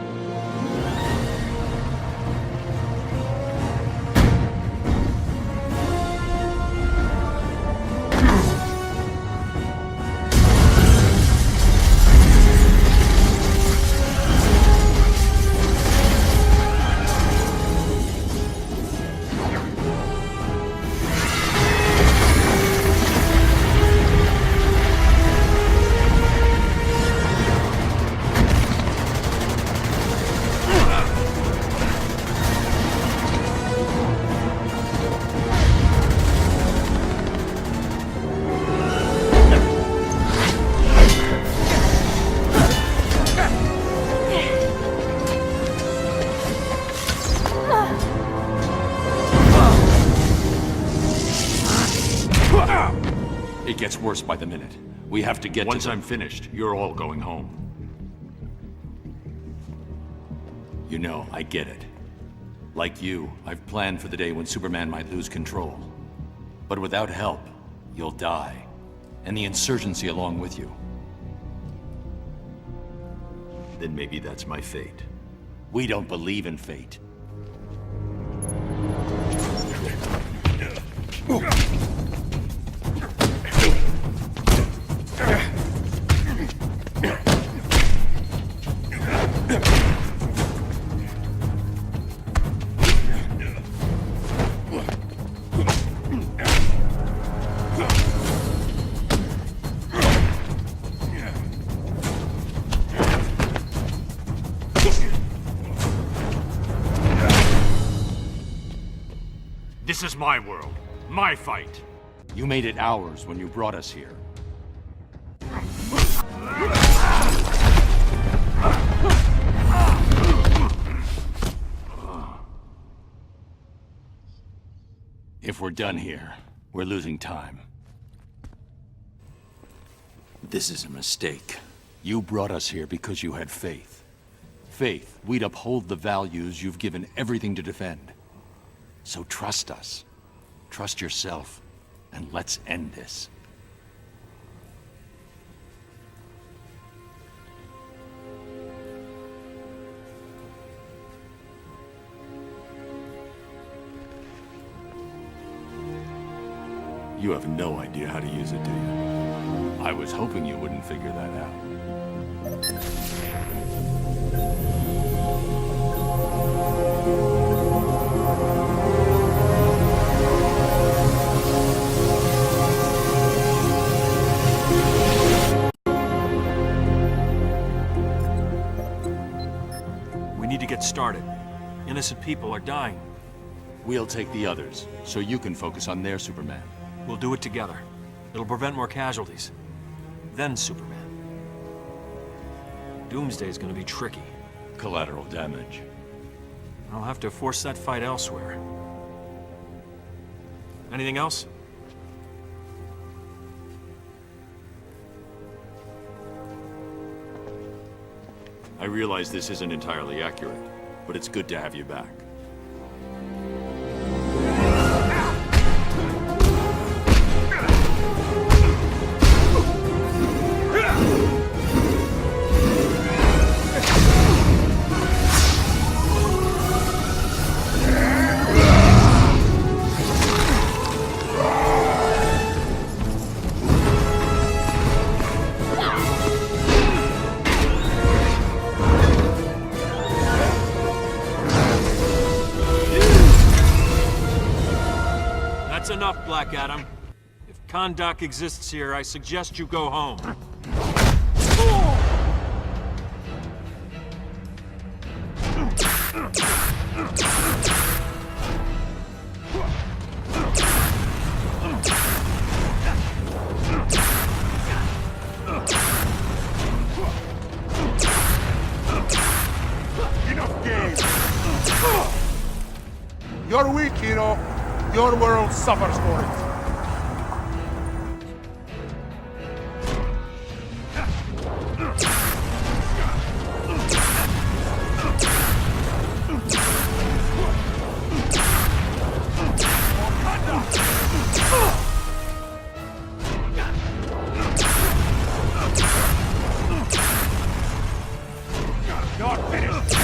Speaker 1: It gets worse by the minute. We have to get Once I'm finished, you're all going home. You know, I get it. Like you, I've planned for the day when Superman might lose control. But without help, you'll die. And the insurgency along with you. Then maybe that's my fate. We don't believe in fate.
Speaker 5: This is my world. My fight.
Speaker 1: You made it ours when you brought us here. If we're done here, we're losing time. This is a mistake. You brought us here because you had faith. Faith we'd uphold the values you've given everything to defend. So trust us. Trust yourself. And let's end this. You have no idea how to use it, do you? I was hoping you wouldn't figure that out.
Speaker 3: We need to get started. Innocent people are dying.
Speaker 1: We'll take the others, so you can focus on their Superman.
Speaker 3: We'll do it together. It'll prevent more casualties. Then Superman. Doomsday's gonna be tricky.
Speaker 1: Collateral damage.
Speaker 3: I'll have to force that fight elsewhere. Anything else?
Speaker 1: I realize this isn't entirely accurate, but it's good to have you back.
Speaker 3: That's enough, Black Adam. If Kahndaq exists here, I suggest you go home.
Speaker 17: Enough games! You're weak, hero. Your world suffers for it. You're finished!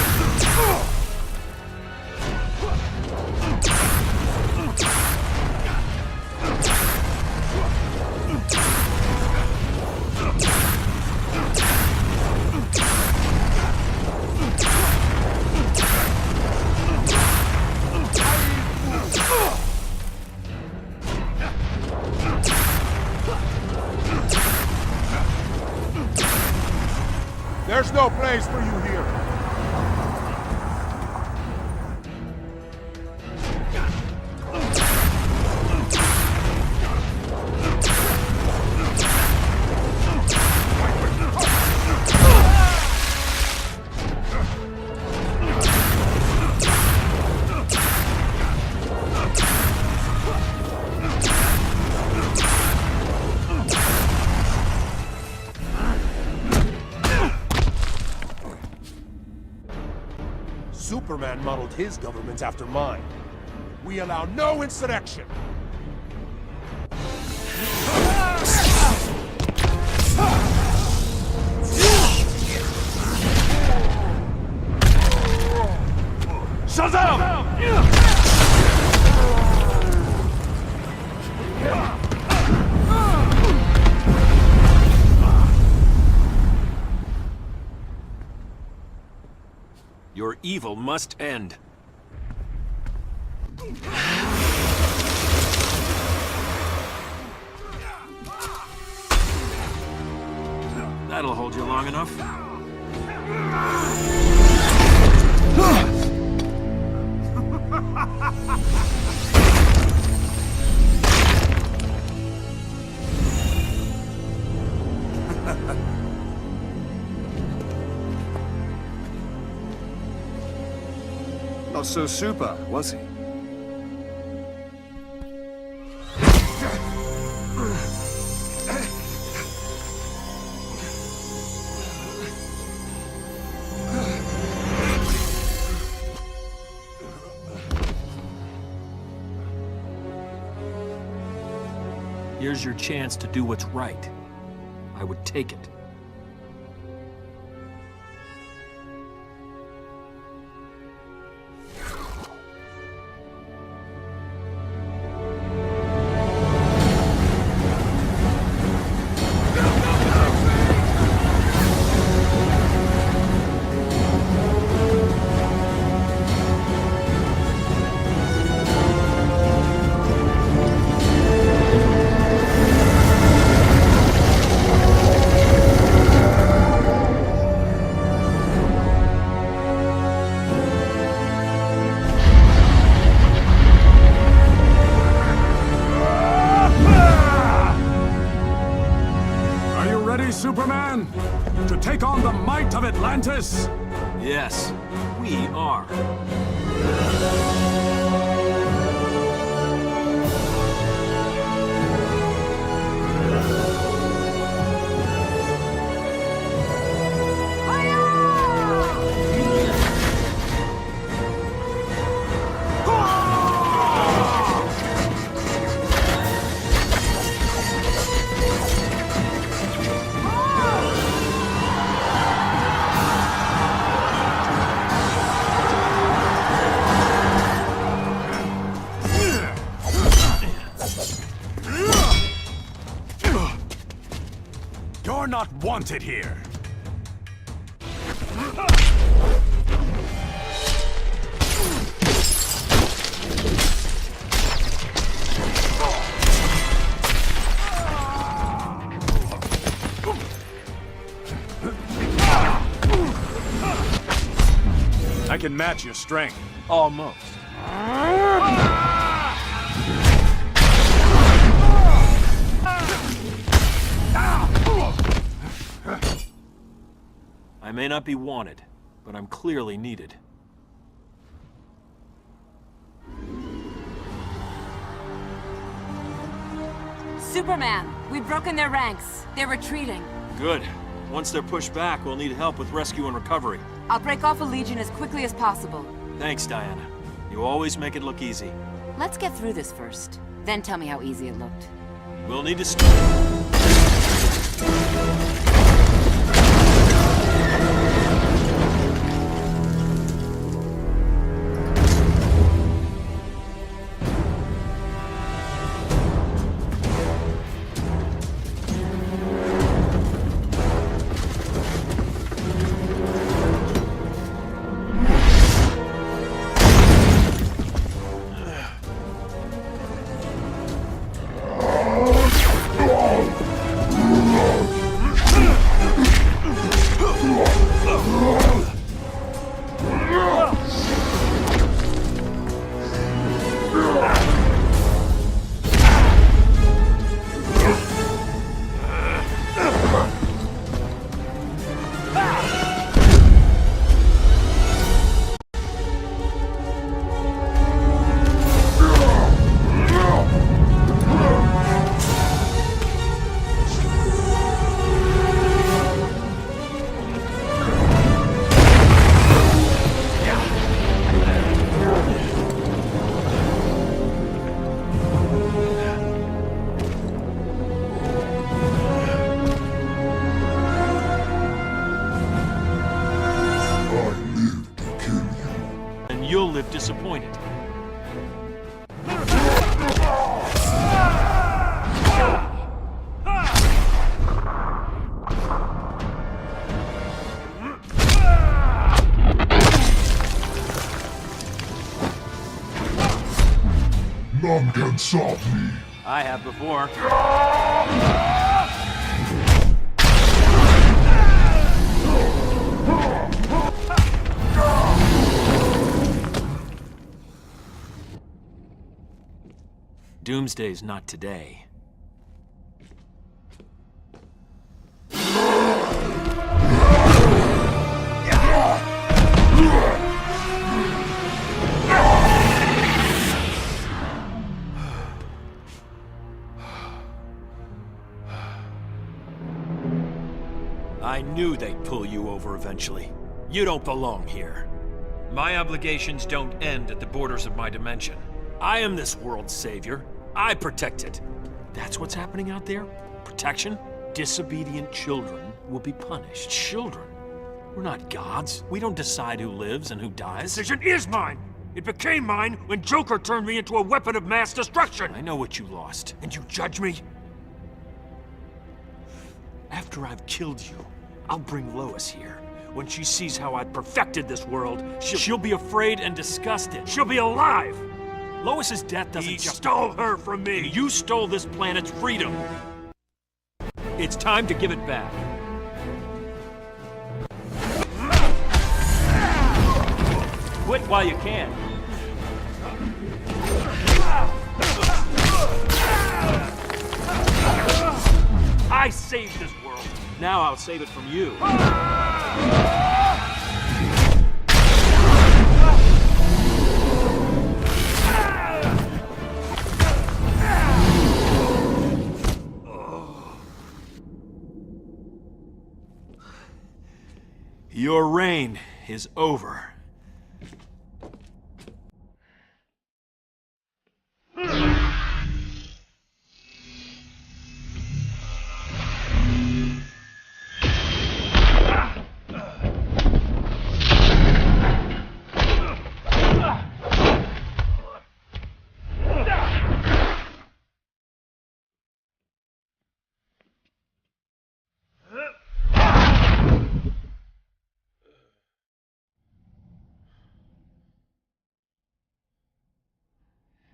Speaker 17: There's no place for you here. Superman modeled his governments after mine. We allow no insurrection.
Speaker 5: Shazam!
Speaker 3: Your evil must end. That'll hold you long enough.
Speaker 17: Not so super, was he?
Speaker 16: Here's your chance to do what's right. I would take it.
Speaker 5: Superman? To take on the might of Atlantis?
Speaker 16: Yes, we are.
Speaker 5: You're not wanted here. I can match your strength.
Speaker 16: Almost. I may not be wanted, but I'm clearly needed.
Speaker 4: Superman, we've broken their ranks. They're retreating.
Speaker 16: Good. Once they're pushed back, we'll need help with rescue and recovery.
Speaker 4: I'll break off a Legion as quickly as possible.
Speaker 16: Thanks, Diana. You always make it look easy.
Speaker 4: Let's get through this first. Then tell me how easy it looked.
Speaker 16: We'll need to you'll live disappointed.
Speaker 6: None can stop me.
Speaker 16: I have before. Doomsday's not today.
Speaker 13: I knew they'd pull you over eventually. You don't belong here. My obligations don't end at the borders of my dimension. I am this world's savior. I protect it. That's what's happening out there? Protection? Disobedient children will be punished. Children? We're not gods. We don't decide who lives and who dies.
Speaker 18: The decision is mine! It became mine when Joker turned me into a weapon of mass destruction!
Speaker 13: I know what you lost.
Speaker 18: And you judge me?
Speaker 13: After I've killed you, I'll bring Lois here. When she sees how I've perfected this world, she'll be afraid and disgusted.
Speaker 18: She'll be alive!
Speaker 13: Lois's death doesn't
Speaker 18: He
Speaker 13: just...
Speaker 18: stole her from me!
Speaker 13: And you stole this planet's freedom! It's time to give it back. Quit while you can. I saved this world. Now I'll save it from you. Your reign is over.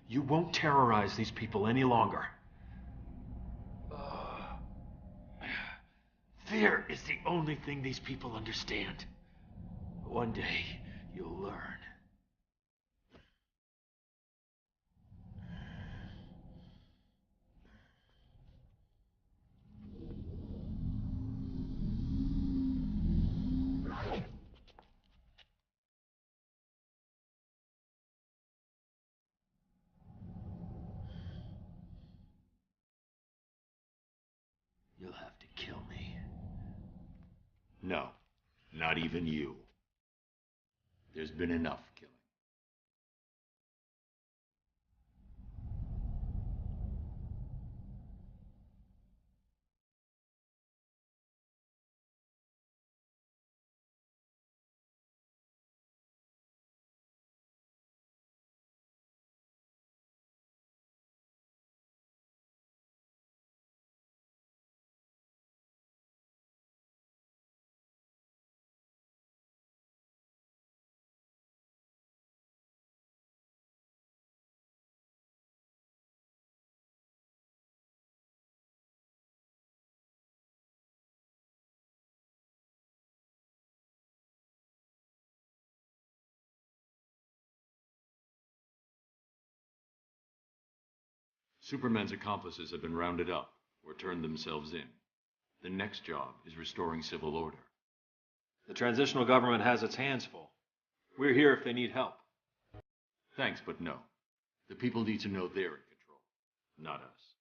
Speaker 13: You won't terrorize these people any longer. Fear is the only thing these people understand. One day, you'll learn. You'll have to kill me.
Speaker 1: No, not even you. There's been enough killing. Superman's accomplices have been rounded up or turned themselves in. The next job is restoring civil order.
Speaker 13: The transitional government has its hands full. We're here if they need help.
Speaker 1: Thanks, but no. The people need to know they're in control, not us.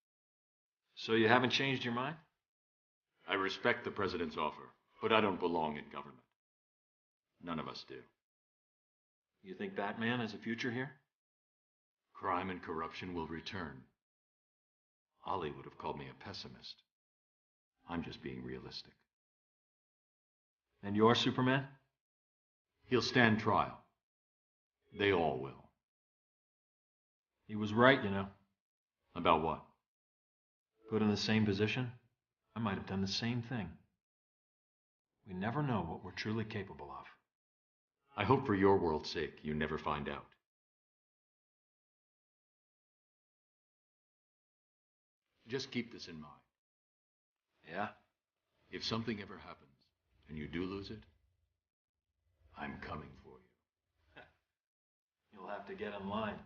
Speaker 13: So you haven't changed your mind?
Speaker 1: I respect the president's offer, but I don't belong in government. None of us do.
Speaker 13: You think Batman has a future here?
Speaker 1: Crime and corruption will return. Ollie would have called me a pessimist. I'm just being realistic.
Speaker 13: And you're Superman?
Speaker 1: He'll stand trial. They all will.
Speaker 13: He was right, you know.
Speaker 1: About what?
Speaker 13: Put in the same position, I might have done the same thing. We never know what we're truly capable of.
Speaker 1: I hope for your world's sake you never find out. Just keep this in mind.
Speaker 13: Yeah?
Speaker 1: If something ever happens and you do lose it, I'm coming for you.
Speaker 13: You'll have to get in line.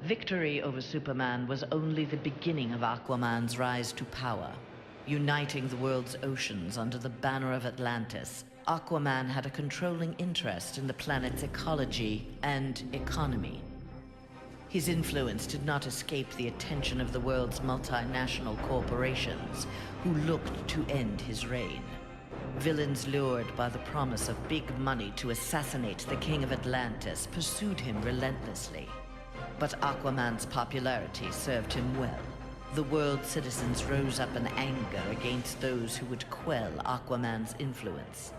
Speaker 14: Victory over Superman was only the beginning of Aquaman's rise to power. Uniting the world's oceans under the banner of Atlantis, Aquaman had a controlling interest in the planet's ecology and economy. His influence did not escape the attention of the world's multinational corporations, who looked to end his reign. Villains lured by the promise of big money to assassinate the King of Atlantis pursued him relentlessly. But Aquaman's popularity served him well. The world's citizens rose up in anger against those who would quell Aquaman's influence.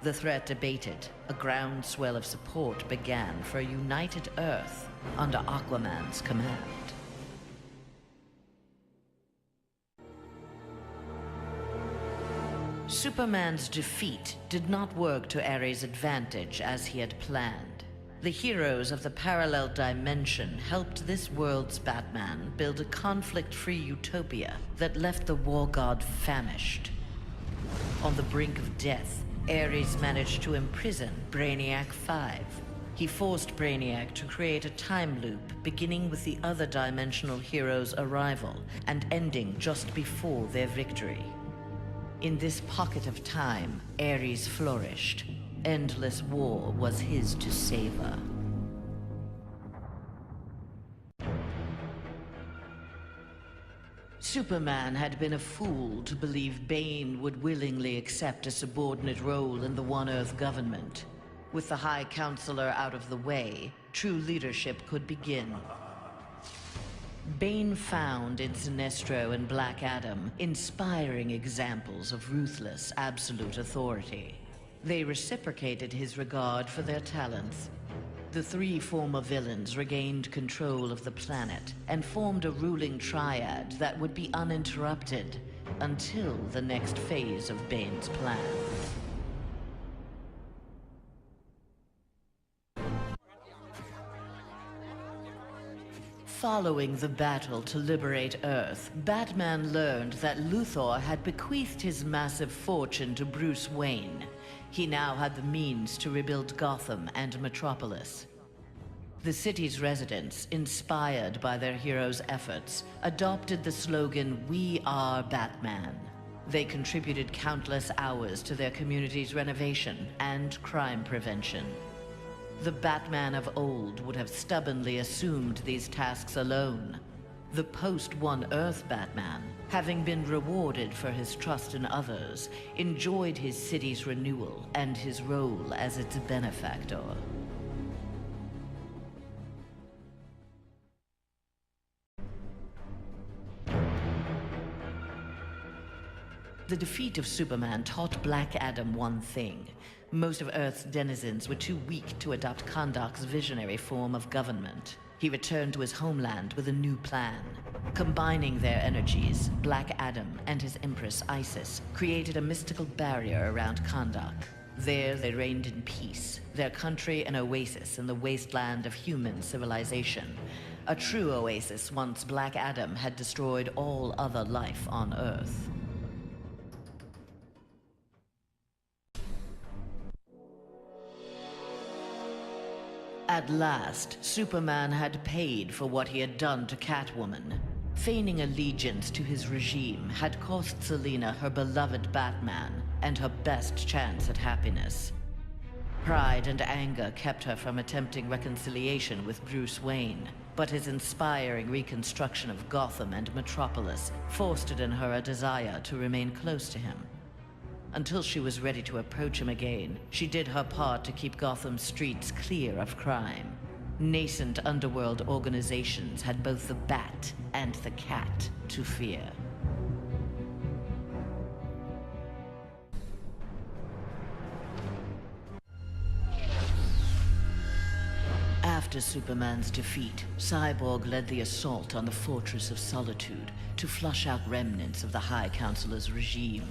Speaker 14: The threat abated, a groundswell of support began for a united Earth under Aquaman's command. Superman's defeat did not work to Ares' advantage as he had planned. The heroes of the parallel dimension helped this world's Batman build a conflict-free utopia that left the war god famished. On the brink of death, Ares managed to imprison Brainiac 5. He forced Brainiac to create a time loop beginning with the other dimensional heroes' arrival and ending just before their victory. In this pocket of time, Ares flourished. Endless war was his to savor. Superman had been a fool to believe Bane would willingly accept a subordinate role in the One Earth government. With the High Counselor out of the way, true leadership could begin. Bane found in Sinestro and Black Adam inspiring examples of ruthless, absolute authority. They reciprocated his regard for their talents. The three former villains regained control of the planet and formed a ruling triad that would be uninterrupted until the next phase of Bane's plan. Following the battle to liberate Earth, Batman learned that Luthor had bequeathed his massive fortune to Bruce Wayne. He now had the means to rebuild Gotham and Metropolis. The city's residents, inspired by their hero's efforts, adopted the slogan, "We are Batman." They contributed countless hours to their community's renovation and crime prevention. The Batman of old would have stubbornly assumed these tasks alone. The post-One Earth Batman, having been rewarded for his trust in others, enjoyed his city's renewal and his role as its benefactor. The defeat of Superman taught Black Adam one thing. Most of Earth's denizens were too weak to adopt Kahndaq's visionary form of government. He returned to his homeland with a new plan. Combining their energies, Black Adam and his Empress Isis created a mystical barrier around Kahndaq. There they reigned in peace, their country an oasis in the wasteland of human civilization. A true oasis once Black Adam had destroyed all other life on Earth. At last, Superman had paid for what he had done to Catwoman. Feigning allegiance to his regime had cost Selina her beloved Batman and her best chance at happiness. Pride and anger kept her from attempting reconciliation with Bruce Wayne, but his inspiring reconstruction of Gotham and Metropolis fostered in her a desire to remain close to him. Until she was ready to approach him again, she did her part to keep Gotham's streets clear of crime. Nascent underworld organizations had both the Bat and the Cat to fear. After Superman's defeat, Cyborg led the assault on the Fortress of Solitude to flush out remnants of the High Counselor's regime.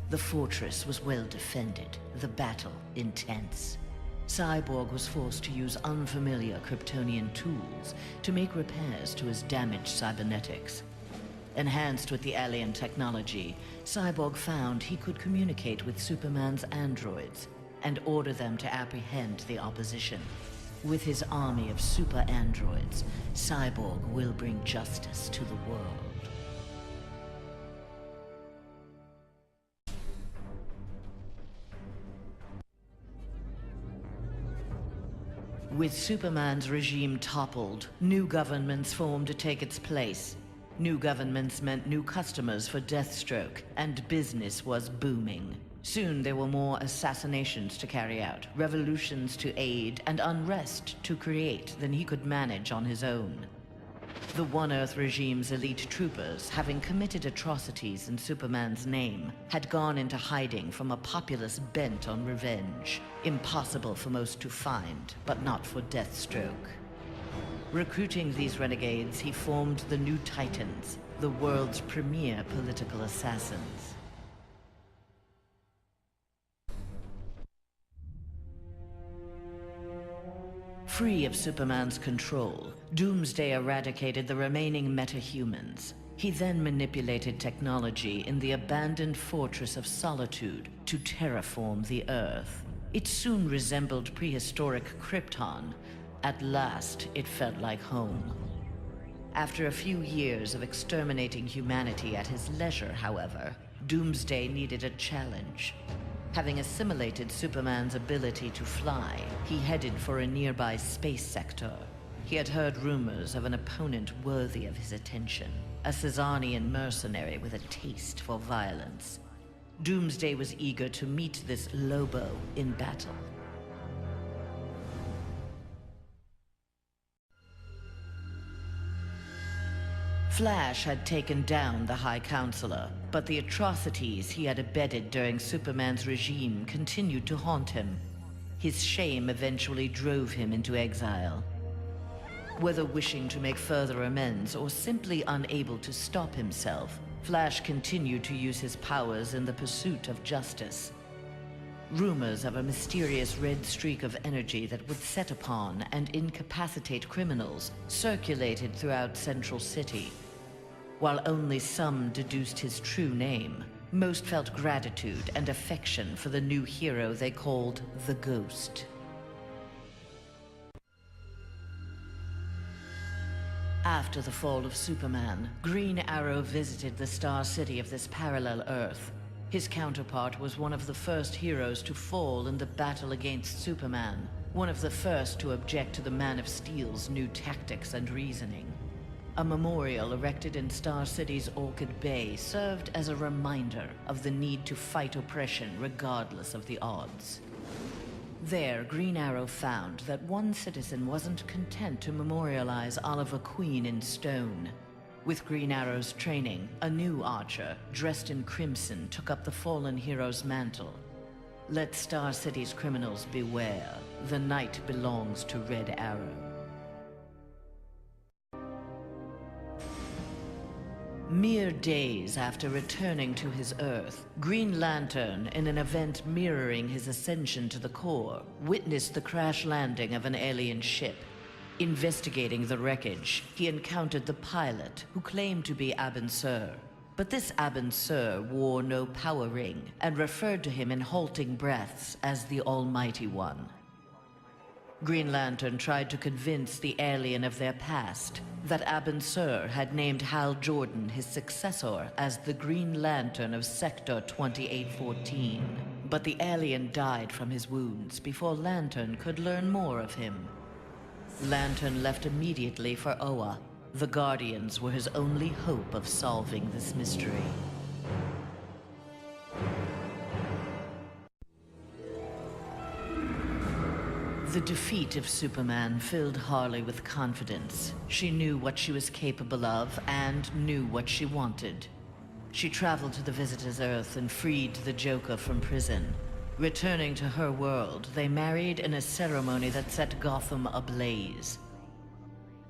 Speaker 14: The fortress was well defended, the battle intense. Cyborg was forced to use unfamiliar Kryptonian tools to make repairs to his damaged cybernetics. Enhanced with the alien technology, Cyborg found he could communicate with Superman's androids and order them to apprehend the opposition. With his army of super androids, Cyborg will bring justice to the world. With Superman's regime toppled, new governments formed to take its place. New governments meant new customers for Deathstroke, and business was booming. Soon there were more assassinations to carry out, revolutions to aid, and unrest to create than he could manage on his own. The One Earth regime's elite troopers, having committed atrocities in Superman's name, had gone into hiding from a populace bent on revenge. Impossible for most to find, but not for Deathstroke. Recruiting these renegades, he formed the New Titans, the world's premier political assassins. Free of Superman's control, Doomsday eradicated the remaining metahumans. He then manipulated technology in the abandoned Fortress of Solitude to terraform the Earth. It soon resembled prehistoric Krypton. At last, it felt like home. After a few years of exterminating humanity at his leisure, however, Doomsday needed a challenge. Having assimilated Superman's ability to fly, he headed for a nearby space sector. He had heard rumors of an opponent worthy of his attention, a Caesarian mercenary with a taste for violence. Doomsday was eager to meet this Lobo in battle. Flash had taken down the High Counselor, but the atrocities he had abetted during Superman's regime continued to haunt him. His shame eventually drove him into exile. Whether wishing to make further amends or simply unable to stop himself, Flash continued to use his powers in the pursuit of justice. Rumors of a mysterious red streak of energy that would set upon and incapacitate criminals circulated throughout Central City. While only some deduced his true name, most felt gratitude and affection for the new hero they called the Ghost. After the fall of Superman, Green Arrow visited the Star City of this parallel Earth. His counterpart was one of the first heroes to fall in the battle against Superman, one of the first to object to the Man of Steel's new tactics and reasoning. A memorial erected in Star City's Orchid Bay served as a reminder of the need to fight oppression regardless of the odds. There, Green Arrow found that one citizen wasn't content to memorialize Oliver Queen in stone. With Green Arrow's training, a new archer, dressed in crimson, took up the fallen hero's mantle. Let Star City's criminals beware. The night belongs to Red Arrow. Mere days after returning to his Earth, Green Lantern, in an event mirroring his ascension to the core, witnessed the crash landing of an alien ship. Investigating the wreckage, he encountered the pilot, who claimed to be Abin Sur. But this Abin Sur wore no power ring, and referred to him in halting breaths as the Almighty One. Green Lantern tried to convince the alien of their past, that Abin Sur had named Hal Jordan, his successor, as the Green Lantern of Sector 2814. But the alien died from his wounds before Lantern could learn more of him. Lantern left immediately for Oa. The Guardians were his only hope of solving this mystery. The defeat of Superman filled Harley with confidence. She knew what she was capable of and knew what she wanted. She traveled to the Visitor's Earth and freed the Joker from prison. Returning to her world, they married in a ceremony that set Gotham ablaze.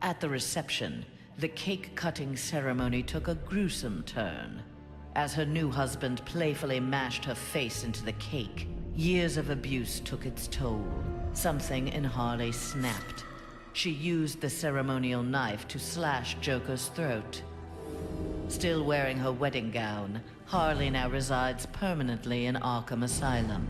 Speaker 14: At the reception, the cake-cutting ceremony took a gruesome turn. As her new husband playfully mashed her face into the cake, years of abuse took its toll. Something in Harley snapped. She used the ceremonial knife to slash Joker's throat. Still wearing her wedding gown, Harley now resides permanently in Arkham Asylum.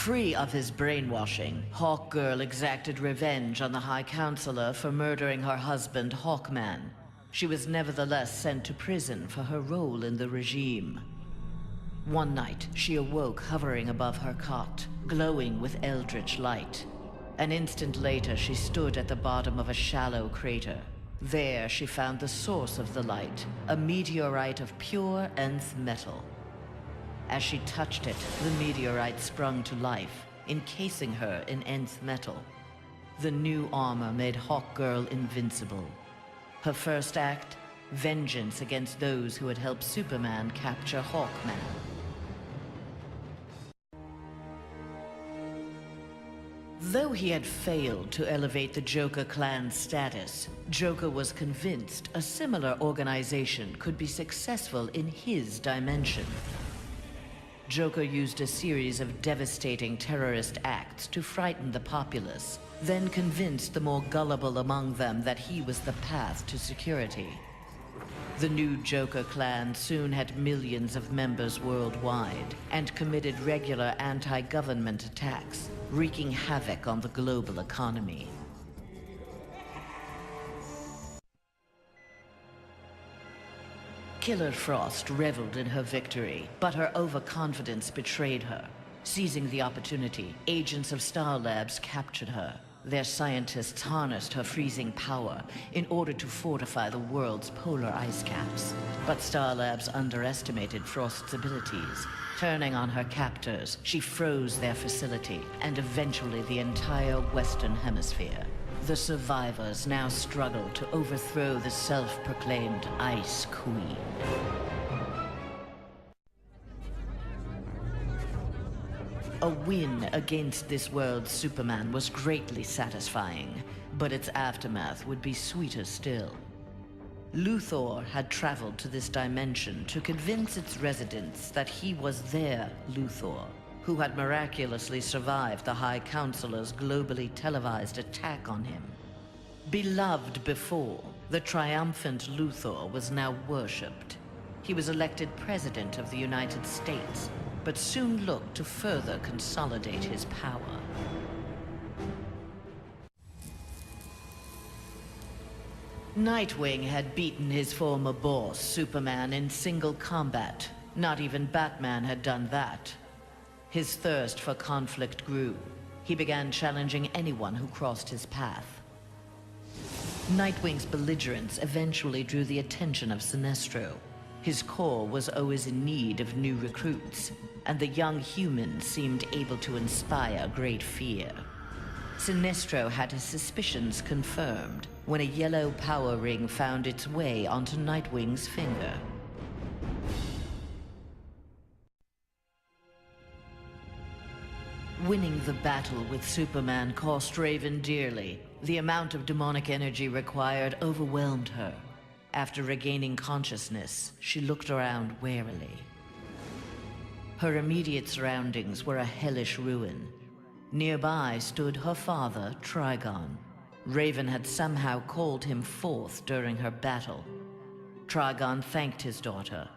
Speaker 14: Free of his brainwashing, Hawkgirl exacted revenge on the High Counselor for murdering her husband, Hawkman. She was nevertheless sent to prison for her role in the regime. One night, she awoke hovering above her cot, glowing with eldritch light. An instant later, she stood at the bottom of a shallow crater. There, she found the source of the light, a meteorite of pure nth metal. As she touched it, the meteorite sprung to life, encasing her in nth metal. The new armor made Hawkgirl invincible. Her first act, vengeance against those who had helped Superman capture Hawkman. Though he had failed to elevate the Joker clan's status, Joker was convinced a similar organization could be successful in his dimension. Joker used a series of devastating terrorist acts to frighten the populace, then convinced the more gullible among them that he was the path to security. The new Joker clan soon had millions of members worldwide and committed regular anti-government attacks, wreaking havoc on the global economy. Killer Frost reveled in her victory, but her overconfidence betrayed her. Seizing the opportunity, agents of Star Labs captured her. Their scientists harnessed her freezing power in order to fortify the world's polar ice caps. But Star Labs underestimated Frost's abilities. Turning on her captors, she froze their facility and eventually the entire Western Hemisphere. The survivors now struggled to overthrow the self-proclaimed Ice Queen. A win against this world's Superman was greatly satisfying, but its aftermath would be sweeter still. Luthor had traveled to this dimension to convince its residents that he was their Luthor, who had miraculously survived the High Counselor's globally televised attack on him. Beloved before, the triumphant Luthor was now worshipped. He was elected President of the United States, but soon looked to further consolidate his power. Nightwing had beaten his former boss, Superman, in single combat. Not even Batman had done that. His thirst for conflict grew. He began challenging anyone who crossed his path. Nightwing's belligerence eventually drew the attention of Sinestro. His corps was always in need of new recruits, and the young human seemed able to inspire great fear. Sinestro had his suspicions confirmed when a yellow power ring found its way onto Nightwing's finger. Winning the battle with Superman cost Raven dearly. The amount of demonic energy required overwhelmed her. After regaining consciousness, she looked around warily. Her immediate surroundings were a hellish ruin. Nearby stood her father, Trigon. Raven had somehow called him forth during her battle. Trigon thanked his daughter.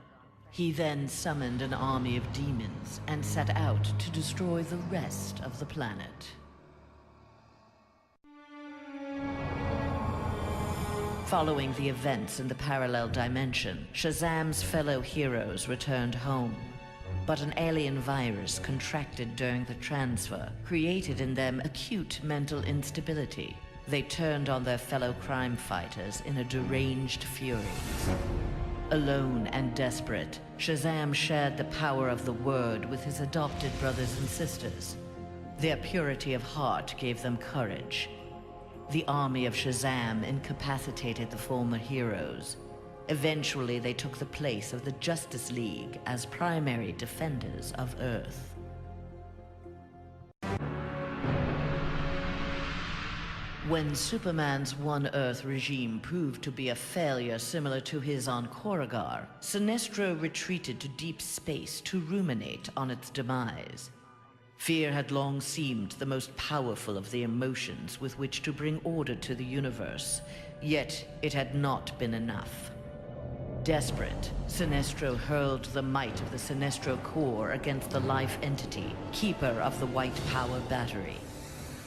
Speaker 14: He then summoned an army of demons and set out to destroy the rest of the planet. Following the events in the parallel dimension, Shazam's fellow heroes returned home. But an alien virus contracted during the transfer created in them acute mental instability. They turned on their fellow crime fighters in a deranged fury. Alone and desperate, Shazam shared the power of the Word with his adopted brothers and sisters. Their purity of heart gave them courage. The army of Shazam incapacitated the former heroes. Eventually, they took the place of the Justice League as primary defenders of Earth. When Superman's One Earth regime proved to be a failure similar to his on Korugar, Sinestro retreated to deep space to ruminate on its demise. Fear had long seemed the most powerful of the emotions with which to bring order to the universe, yet it had not been enough. Desperate, Sinestro hurled the might of the Sinestro core against the life entity, keeper of the White Power Battery.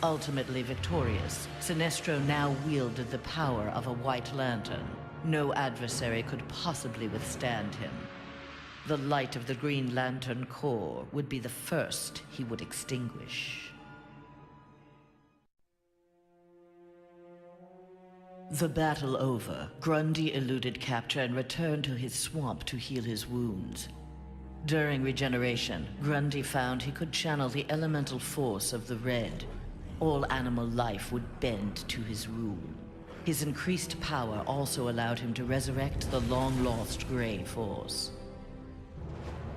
Speaker 14: Ultimately victorious, Sinestro now wielded the power of a White Lantern. No adversary could possibly withstand him. The light of the Green Lantern core would be the first he would extinguish. The battle over, Grundy eluded capture and returned to his swamp to heal his wounds. During regeneration, Grundy found he could channel the elemental force of the Red. All animal life would bend to his rule. His increased power also allowed him to resurrect the long-lost Grey Force.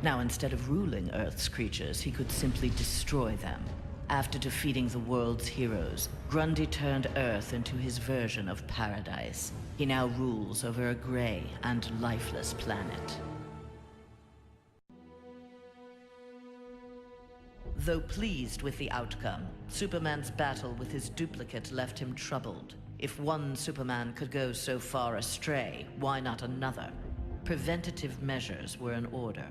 Speaker 14: Now, instead of ruling Earth's creatures, he could simply destroy them. After defeating the world's heroes, Grundy turned Earth into his version of paradise. He now rules over a gray and lifeless planet. Though pleased with the outcome, Superman's battle with his duplicate left him troubled. If one Superman could go so far astray, why not another? Preventative measures were in order.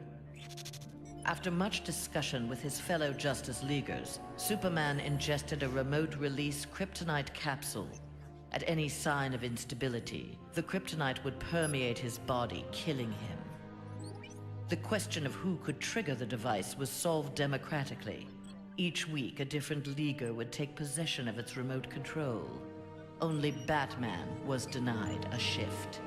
Speaker 14: After much discussion with his fellow Justice Leaguers, Superman ingested a remote-release kryptonite capsule. At any sign of instability, the kryptonite would permeate his body, killing him. The question of who could trigger the device was solved democratically. Each week, a different Leaguer would take possession of its remote control. Only Batman was denied a shift.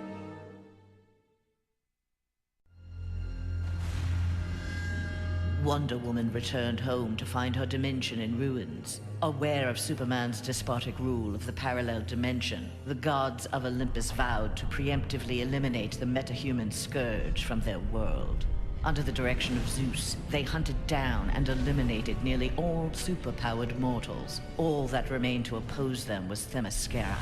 Speaker 14: Wonder Woman returned home to find her dimension in ruins. Aware of Superman's despotic rule of the parallel dimension, the gods of Olympus vowed to preemptively eliminate the metahuman scourge from their world. Under the direction of Zeus, they hunted down and eliminated nearly all superpowered mortals. All that remained to oppose them was Themyscira.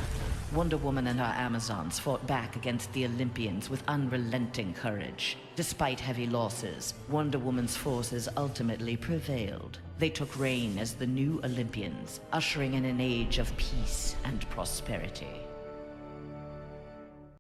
Speaker 14: Wonder Woman and her Amazons fought back against the Olympians with unrelenting courage. Despite heavy losses, Wonder Woman's forces ultimately prevailed. They took reign as the new Olympians, ushering in an age of peace and prosperity.